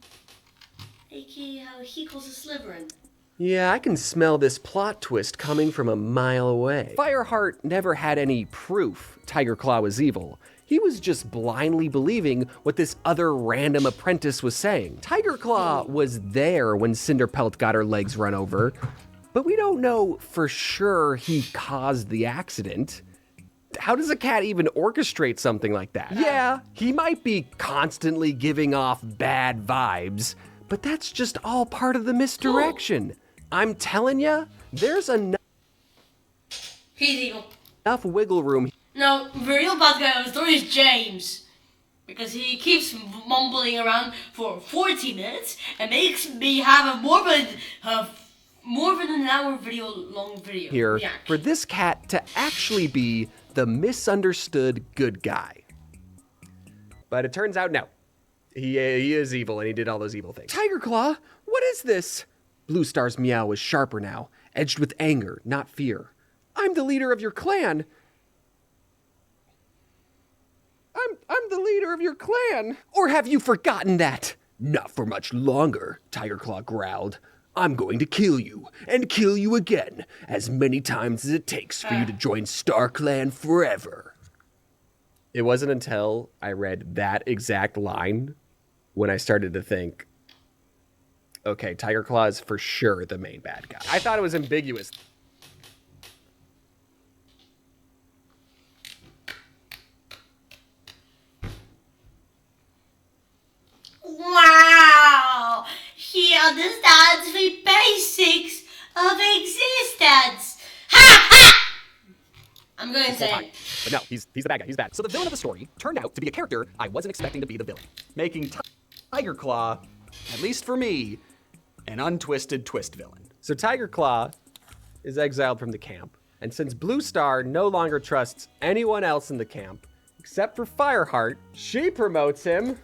A: A.k.a. how he calls a Slytherin.
D: yeah, I can smell this plot twist coming from a mile away. Fireheart never had any proof Tiger Claw was evil. He was just blindly believing what this other random apprentice was saying. Tiger Claw was there when Cinderpelt got her legs run over, but we don't know for sure he caused the accident. How does a cat even orchestrate something like that? Yeah, he might be constantly giving off bad vibes, but that's just all part of the misdirection. I'm telling ya, there's enough
A: He's evil.
D: wiggle room.
A: No, the real bad guy of the story is James. Because he keeps mumbling around for 40 minutes and makes me have a more than an hour long video.
D: Here
A: reaction.
D: for this cat to actually be the misunderstood good guy. But it turns out, no. He is evil and he did all those evil things. Tiger Claw, what is this? Blue Star's meow is sharper now, edged with anger, not fear. I'm the leader of your clan. I'm the leader of your clan. Or have you forgotten that? Not for much longer, Tiger Claw growled. I'm going to kill you, and kill you again, as many times as it takes for you to join StarClan forever. It wasn't until I read that exact line when I started to think, okay, Tiger Claw is for sure the main bad guy. I thought it was ambiguous.
A: Wow! He understands the basics of existence. Ha ha! I'm going to say.
D: But no, he's the bad guy. He's bad. So the villain of the story turned out to be a character I wasn't expecting to be the villain.
B: Making Tiger Claw, at least for me, an untwisted twist villain.
D: So Tiger Claw is exiled from the camp, and since Blue Star no longer trusts anyone else in the camp, except for Fireheart, she promotes him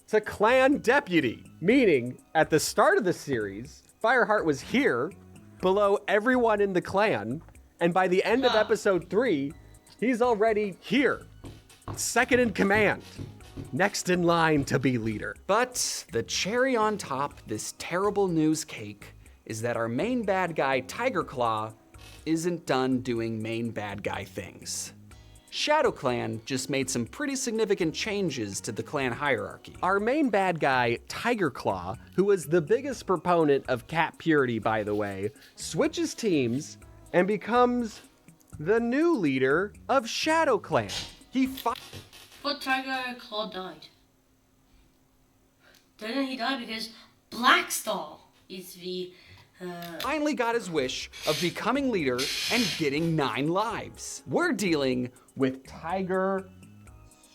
D: to clan deputy. Meaning, at the start of the series, Fireheart was here, below everyone in the clan, and by the end of episode 3, he's already here. Second in command. Next in line to be leader.
B: But the cherry on top, this terrible news cake, is that our main bad guy, Tiger Claw, isn't done doing main bad guy things. Shadow Clan just made some pretty significant changes to the clan hierarchy.
D: Our main bad guy, Tiger Claw, who was the biggest proponent of cat purity, by the way, switches teams and becomes the new leader of Shadow Clan.
A: But Tiger Claw died. Didn't he die because Blackstar is the
B: finally got his wish of becoming leader and getting 9 lives. We're dealing with Tiger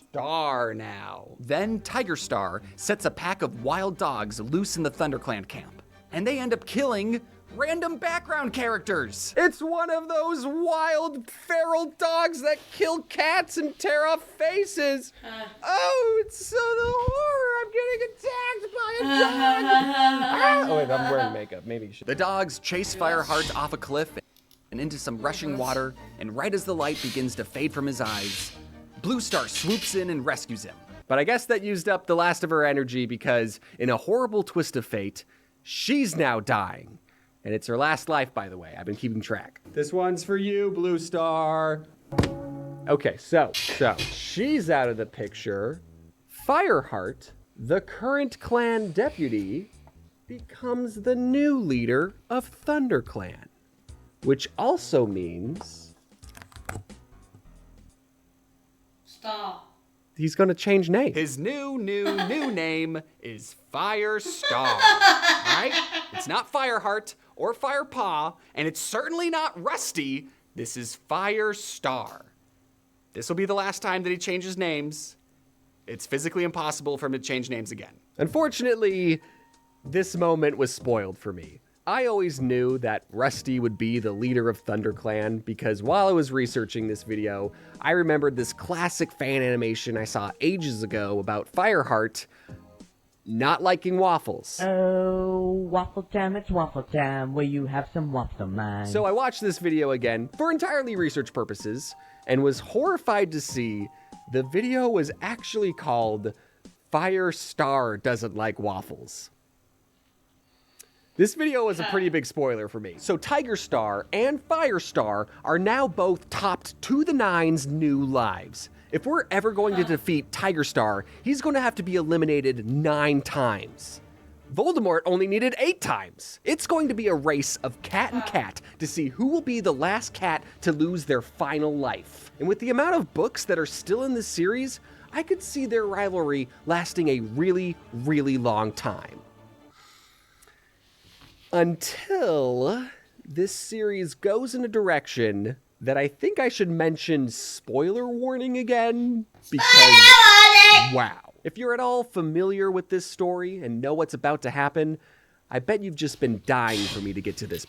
B: Star now. Then Tiger Star sets a pack of wild dogs loose in the ThunderClan camp, and they end up killing random background characters.
D: It's one of those wild feral dogs that kill cats and tear off faces. Oh, it's so the horror. I'm getting attacked by a dog. Oh wait, I'm wearing makeup. Maybe you should.
B: The dogs chase Fireheart off a cliff and into some rushing water, and right as the light begins to fade from his eyes, Blue Star swoops in and rescues him.
D: But I guess that used up the last of her energy because in a horrible twist of fate, she's now dying. And it's her last life, by the way. I've been keeping track. This one's for you, Blue Star. Okay, so she's out of the picture. Fireheart, the current clan deputy, becomes the new leader of ThunderClan, which also means
A: Star.
D: he's gonna change name.
B: His new name is Firestar. All right? It's not Fireheart or Firepaw, and it's certainly not Rusty. This is Firestar. This will be the last time that he changes names. It's physically impossible for him to change names again.
D: Unfortunately, this moment was spoiled for me. I always knew that Rusty would be the leader of ThunderClan because while I was researching this video, I remembered this classic fan animation I saw ages ago about Fireheart not liking waffles.
G: Oh, waffle time, it's waffle time. Will you have some waffle mine?
D: So I watched this video again for entirely research purposes and was horrified to see the video was actually called Firestar Doesn't Like Waffles. This video was a pretty big spoiler for me. So Tiger Star and Firestar are now both topped to the 9's new lives. If we're ever going to defeat Tiger Star, he's going to have to be eliminated 9 times. Voldemort only needed 8 times. It's going to be a race of cat and cat to see who will be the last cat to lose their final life. And with the amount of books that are still in this series, I could see their rivalry lasting a really, really long time. Until this series goes in a direction that I think I should mention spoiler warning again, because wow. If you're at all familiar with this story and know what's about to happen, I bet you've just been dying for me to get to this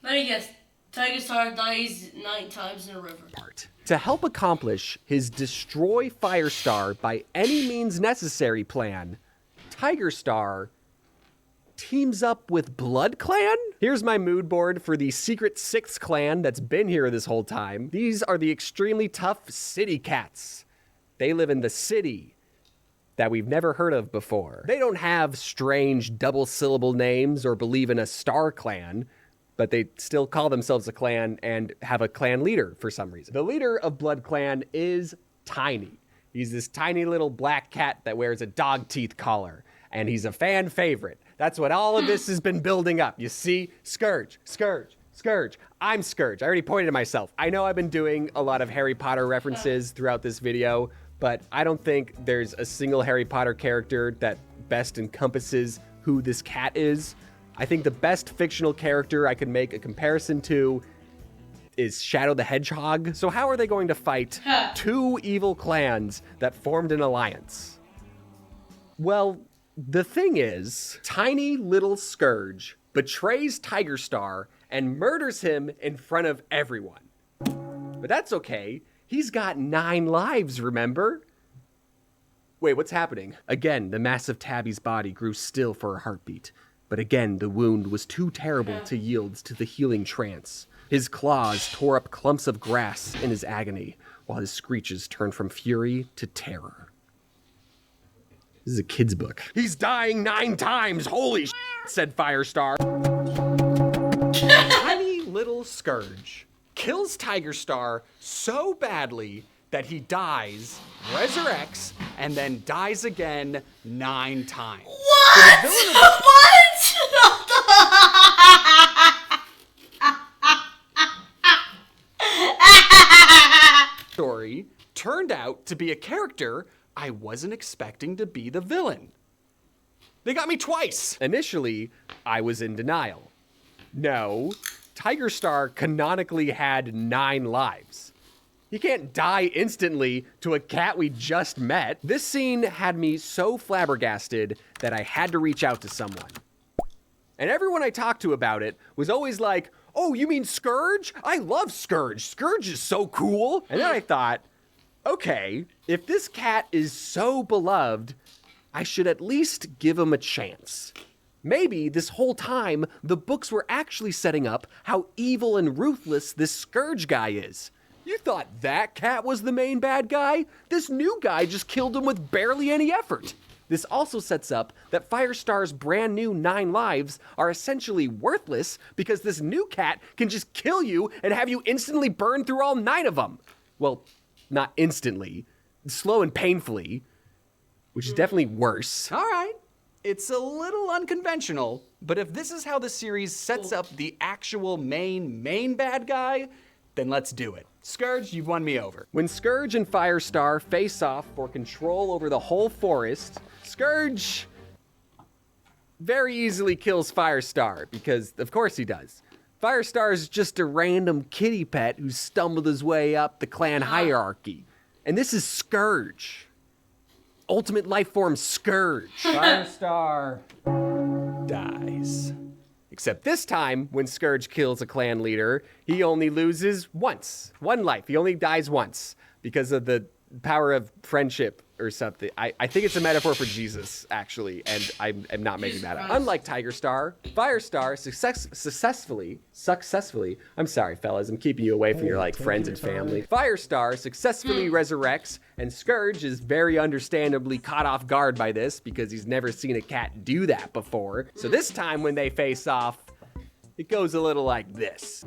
A: Let me guess. Tiger Star dies 9 times in a river.
D: part. To help accomplish his destroy Firestar by any means necessary plan, Tiger Star teams up with Blood Clan? Here's my mood board for the secret 6th clan that's been here this whole time. These are the extremely tough city cats. They live in the city that we've never heard of before. They don't have strange double-syllable names or believe in a star clan, but they still call themselves a clan and have a clan leader for some reason. The leader of Blood Clan is Tiny. He's this tiny little black cat that wears a dog teeth collar, and he's a fan favorite. That's what all of this has been building up. You see? Scourge, Scourge, Scourge. I'm Scourge. I already pointed to myself. I know I've been doing a lot of Harry Potter references throughout this video, but I don't think there's a single Harry Potter character that best encompasses who this cat is. I think the best fictional character I could make a comparison to is Shadow the Hedgehog. So how are they going to fight 2 evil clans that formed an alliance? Well, the thing is, tiny little Scourge betrays Tiger Star and murders him in front of everyone. But that's okay. He's got 9 lives, remember? Wait, what's happening? Again, the massive Tabby's body grew still for a heartbeat. But again, the wound was too terrible to yield to the healing trance. His claws tore up clumps of grass in his agony, while his screeches turned from fury to terror. This is a kid's book. He's dying 9 times, holy shit, said Firestar. Tiny little Scourge kills Tiger Star so badly that he dies, resurrects, and then dies again 9 times.
A: What? What?
B: story turned out to be a character I wasn't expecting to be the villain. They got me twice.
D: Initially, I was in denial. No, Tiger Star canonically had 9 lives. He can't die instantly to a cat we just met. This scene had me so flabbergasted that I had to reach out to someone. And everyone I talked to about it was always like, oh, you mean Scourge? I love Scourge. Scourge is so cool. And then I thought, okay, if this cat is so beloved, I should at least give him a chance. Maybe this whole time, the books were actually setting up how evil and ruthless this Scourge guy is. You thought that cat was the main bad guy? This new guy just killed him with barely any effort. This also sets up that Firestar's brand new 9 lives are essentially worthless because this new cat can just kill you and have you instantly burn through all 9 of them. Well, not instantly, slow and painfully, which is definitely worse.
B: All right. It's a little unconventional, but if this is how the series sets up the actual main bad guy, then let's do it. Scourge, you've won me over.
D: When Scourge and Firestar face off for control over the whole forest, Scourge very easily kills Firestar, because of course he does. Firestar's just a random kitty pet who stumbled his way up the clan hierarchy. And this is Scourge. Ultimate life form Scourge.
F: Firestar
D: dies. Except this time, when Scourge kills a clan leader, he only loses once. 1 life. He only dies once because of the power of friendship or something. I think it's a metaphor for Jesus, actually, and I'm not making that up. Unlike Tiger Star, Firestar successfully, I'm sorry, fellas, I'm keeping you away from your, like, friends and family. Firestar successfully resurrects, and Scourge is very understandably caught off guard by this because he's never seen a cat do that before. So this time when they face off, it goes a little like this.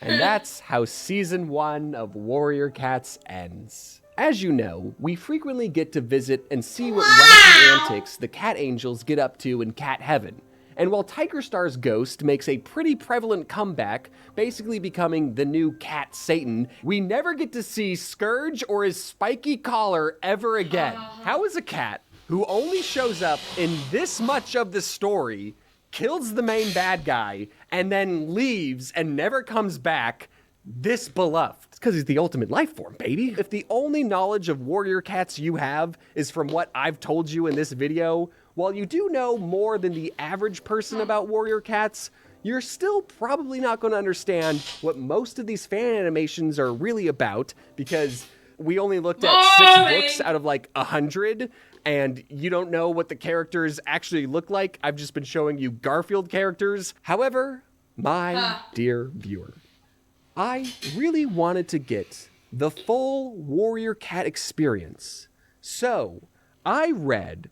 D: And that's how season 1 of Warrior Cats ends. As you know, we frequently get to visit and see what wacky antics the cat angels get up to in cat heaven. And while Tiger Star's ghost makes a pretty prevalent comeback, basically becoming the new cat Satan, we never get to see Scourge or his spiky collar ever again. How is a cat who only shows up in this much of the story, kills the main bad guy, and then leaves and never comes back, this beloved? It's because he's the ultimate life form, baby. If the only knowledge of warrior cats you have is from what I've told you in this video, while you do know more than the average person about warrior cats, you're still probably not going to understand what most of these fan animations are really about, because we only looked at 6 books out of like 100, and you don't know what the characters actually look like. I've just been showing you Garfield characters. However, my dear viewer, I really wanted to get the full warrior cat experience. So I read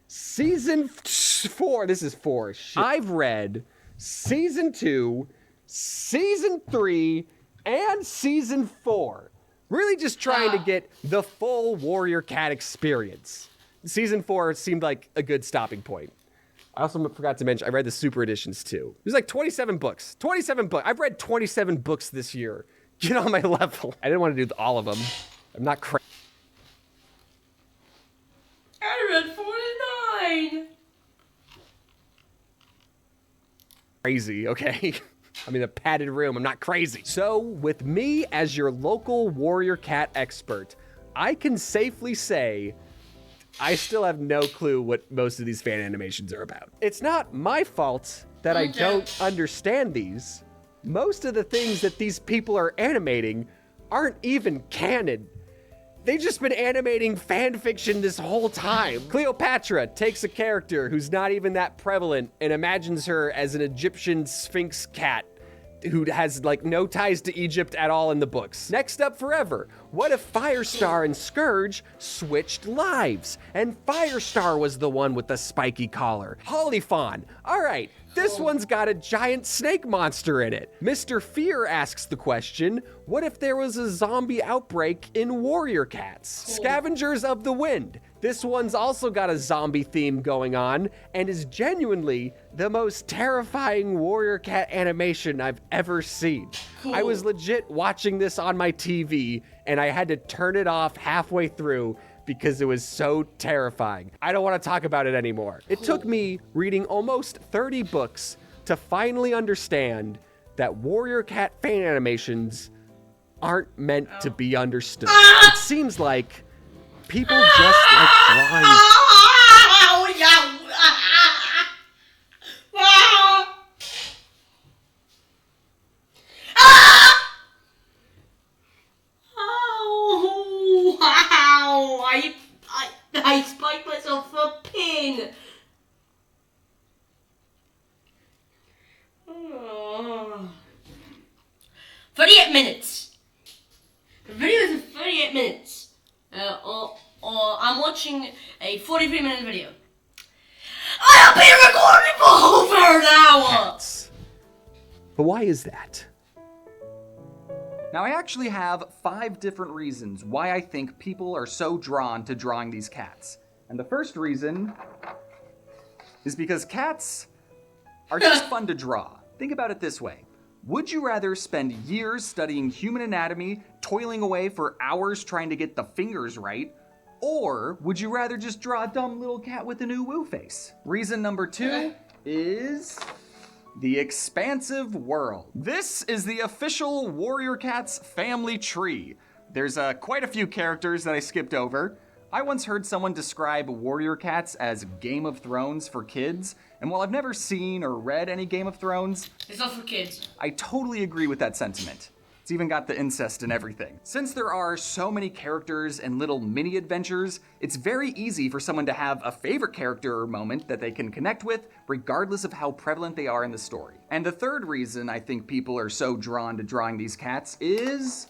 D: season 4. This is 4. Shit. I've read season 2, season 3, and season 4. Really just trying to get the full warrior cat experience. Season 4 seemed like a good stopping point. I also forgot to mention, I read the super editions too. There's like 27 books. 27 books. I've read 27 books this year. Get on my level. I didn't want to do all of them. I'm not crazy.
A: I read 49.
D: Crazy, okay? I'm in a padded room. I'm not crazy. So, with me as your local warrior cat expert, I can safely say I still have no clue what most of these fan animations are about. It's not my fault that I don't understand these. Most of the things that these people are animating aren't even canon. They've just been animating fan fiction this whole time. Cleopatra takes a character who's not even that prevalent and imagines her as an Egyptian Sphinx cat who has like no ties to Egypt at all in the books. Next up forever, what if Firestar and Scourge switched lives and Firestar was the one with the spiky collar? Hollyfawn, all right, this one's got a giant snake monster in it. Mr. Fear asks the question, what if there was a zombie outbreak in Warrior Cats? Scavengers of the Wind This one's also got a zombie theme going on and is genuinely the most terrifying warrior cat animation I've ever seen.
A: Cool.
D: I was legit watching this on my TV and I had to turn it off halfway through because it was so terrifying. I don't want to talk about it anymore. It took me reading almost 30 books to finally understand that warrior cat fan animations aren't meant to be understood. It seems like people just like drawing.
A: Oh, yeah. Oh, wow. I spiked myself a pin. Oh. 38 minutes. The video is 38 minutes. Or I'm watching a 43-minute video. I have been recording for over an hour!
D: Cats. But why is that?
B: Now, I actually have 5 different reasons why I think people are so drawn to drawing these cats. And the first reason is because cats are just fun to draw. Think about it this way. Would you rather spend years studying human anatomy, toiling away for hours trying to get the fingers right, or would you rather just draw a dumb little cat with a new woo face? Reason number 2 is the expansive world. This is the official Warrior Cats family tree. There's quite a few characters that I skipped over. I once heard someone describe Warrior Cats as Game of Thrones for kids, and while I've never seen or read any Game of Thrones,
A: It's not for kids.
B: I totally agree with that sentiment. It's even got the incest and everything. Since there are so many characters and little mini adventures, it's very easy for someone to have a favorite character or moment that they can connect with, regardless of how prevalent they are in the story. And the third reason I think people are so drawn to drawing these cats is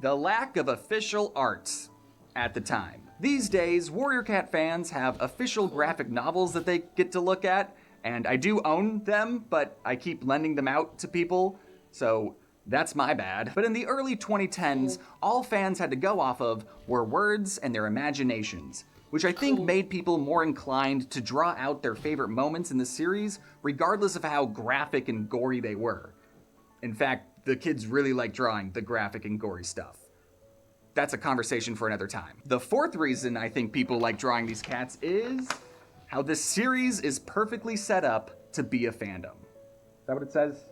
B: the lack of official art at the time. These days, Warrior Cat fans have official graphic novels that they get to look at, and I do own them, but I keep lending them out to people, so that's my bad. But in the early 2010s, all fans had to go off of were words and their imaginations, which I think made people more inclined to draw out their favorite moments in the series, regardless of how graphic and gory they were. In fact, the kids really like drawing the graphic and gory stuff. That's a conversation for another time. The fourth reason I think people like drawing these cats is how this series is perfectly set up to be a fandom. Is that what it says?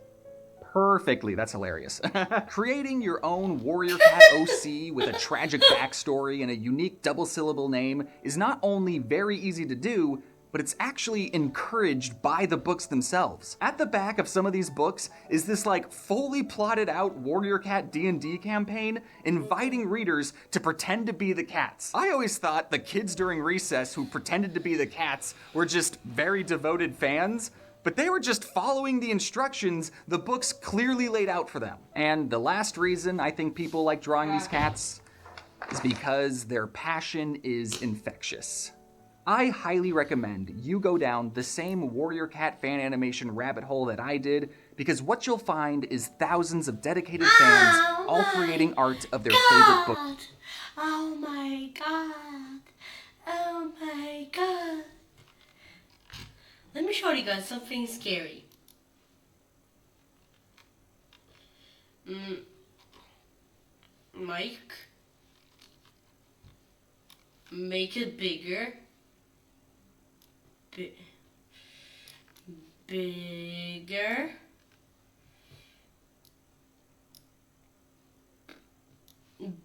B: Perfectly, that's hilarious. Creating your own Warrior Cat OC with a tragic backstory and a unique double-syllable name is not only very easy to do, but it's actually encouraged by the books themselves. At the back of some of these books is this like fully plotted out Warrior Cat D&D campaign inviting readers to pretend to be the cats. I always thought the kids during recess who pretended to be the cats were just very devoted fans, but they were just following the instructions the books clearly laid out for them. And the last reason I think people like drawing these cats is because their passion is infectious. I highly recommend you go down the same Warrior Cat fan animation rabbit hole that I did, because what you'll find is thousands of dedicated fans all creating art of their favorite book.
A: Oh my god. Oh my god. Let me show you guys something scary. Mike. Make it bigger. Bigger.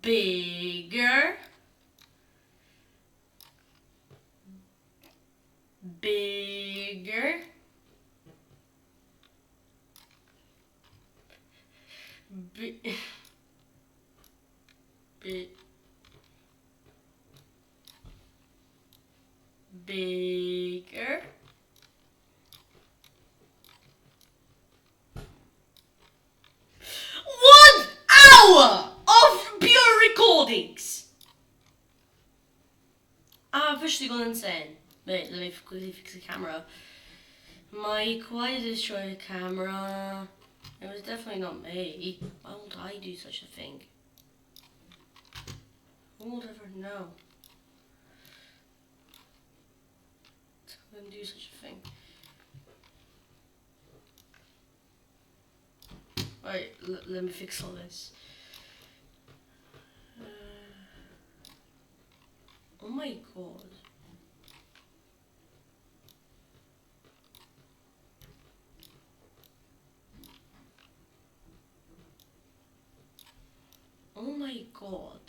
A: Bigger. Bigger. Bigger. One hour of pure recordings. I've officially gone insane. Wait, let me quickly fix the camera. Mike, why did you destroy the camera? It was definitely not me. Why would I do such a thing? Who would ever know? Wouldn't do such a thing. Alright, let me fix all this. Oh my god. Oh my god.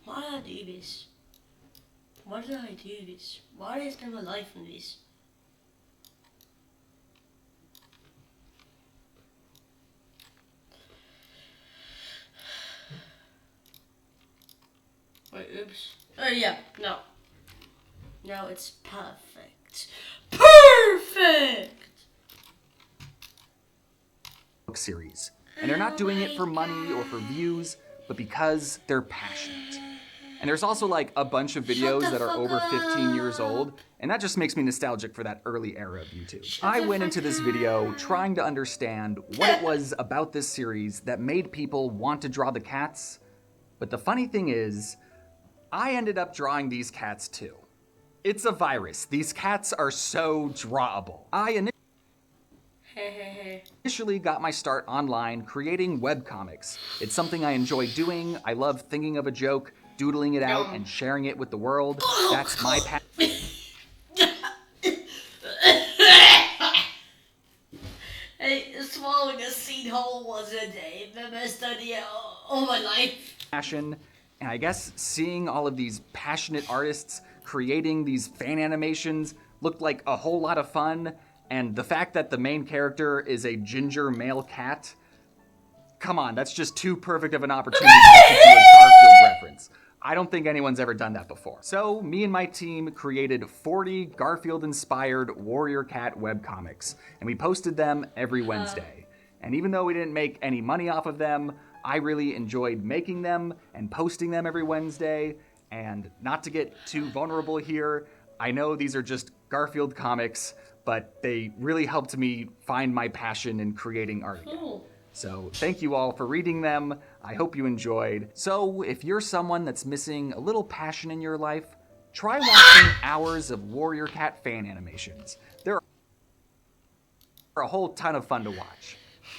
A: Why did I do this? Why did I do this? Why did I spend my life on this? Wait, oops. Oh yeah, no. Now it's perfect. Perfect!
B: Book series. And they're not doing it for money or for views, but because they're passionate. And there's also like a bunch of videos that are over 15 years old, and that just makes me nostalgic for that early era of YouTube. I went into this video trying to understand what it was about this series that made people want to draw the cats, but the funny thing is, I ended up drawing these cats too. It's a virus. These cats are so drawable. I initially got my start online creating webcomics. It's something I enjoy doing. I love thinking of a joke, doodling it out, and sharing it with the world. That's my passion.
A: Hey, swallowing a seed hole was the best idea of my life.
B: And I guess seeing all of these passionate artists creating these fan animations looked like a whole lot of fun, and the fact that the main character is a ginger male cat, come on, that's just too perfect of an opportunity to do a Garfield reference. I don't think anyone's ever done that before. So me and my team created 40 Garfield-inspired Warrior Cat webcomics, and we posted them every Wednesday. And even though we didn't make any money off of them, I really enjoyed making them and posting them every Wednesday. And not to get too vulnerable here, I know these are just Garfield comics, but they really helped me find my passion in creating art again.
A: Cool.
B: So thank you all for reading them. I hope you enjoyed. So if you're someone that's missing a little passion in your life, try watching hours of Warrior Cat fan animations. They're a whole ton of fun to watch.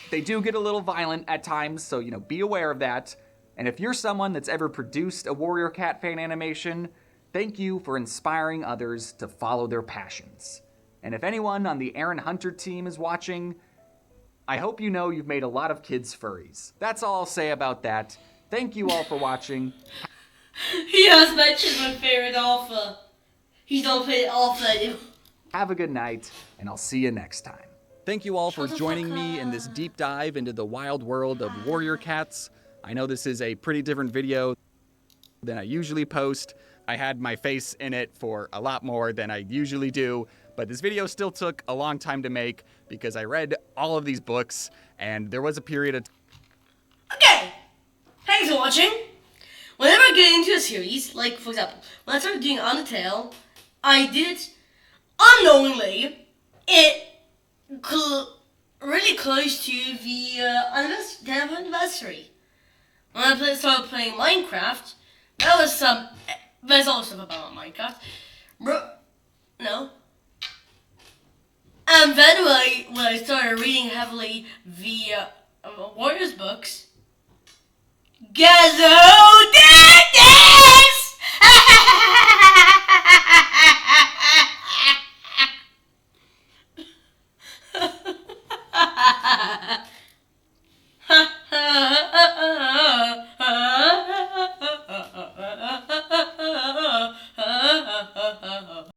B: They do get a little violent at times, so be aware of that. And if you're someone that's ever produced a Warrior Cat fan animation, thank you for inspiring others to follow their passions. And if anyone on the Aaron Hunter team is watching, I hope you know you've made a lot of kids furries. That's all I'll say about that. Thank you all for watching.
A: He has mentioned my favorite author. He's not playing author anymore.
B: Have a good night, and I'll see you next time. Thank you all for
A: Shut the
B: joining
A: fuck
B: me in this deep dive into the wild world of Warrior Cats. I know this is a pretty different video than I usually post. I had my face in it for a lot more than I usually do, but this video still took a long time to make because I read all of these books, and there was a period of
A: Okay, thanks for watching. Whenever I get into a series, like for example, when I started doing On the Tail, I did it unknowingly. It really close to the anniversary. When I started playing Minecraft, that was some. There's also stuff about Minecraft. No. And then when I started reading heavily the Warriors books, guess who did this?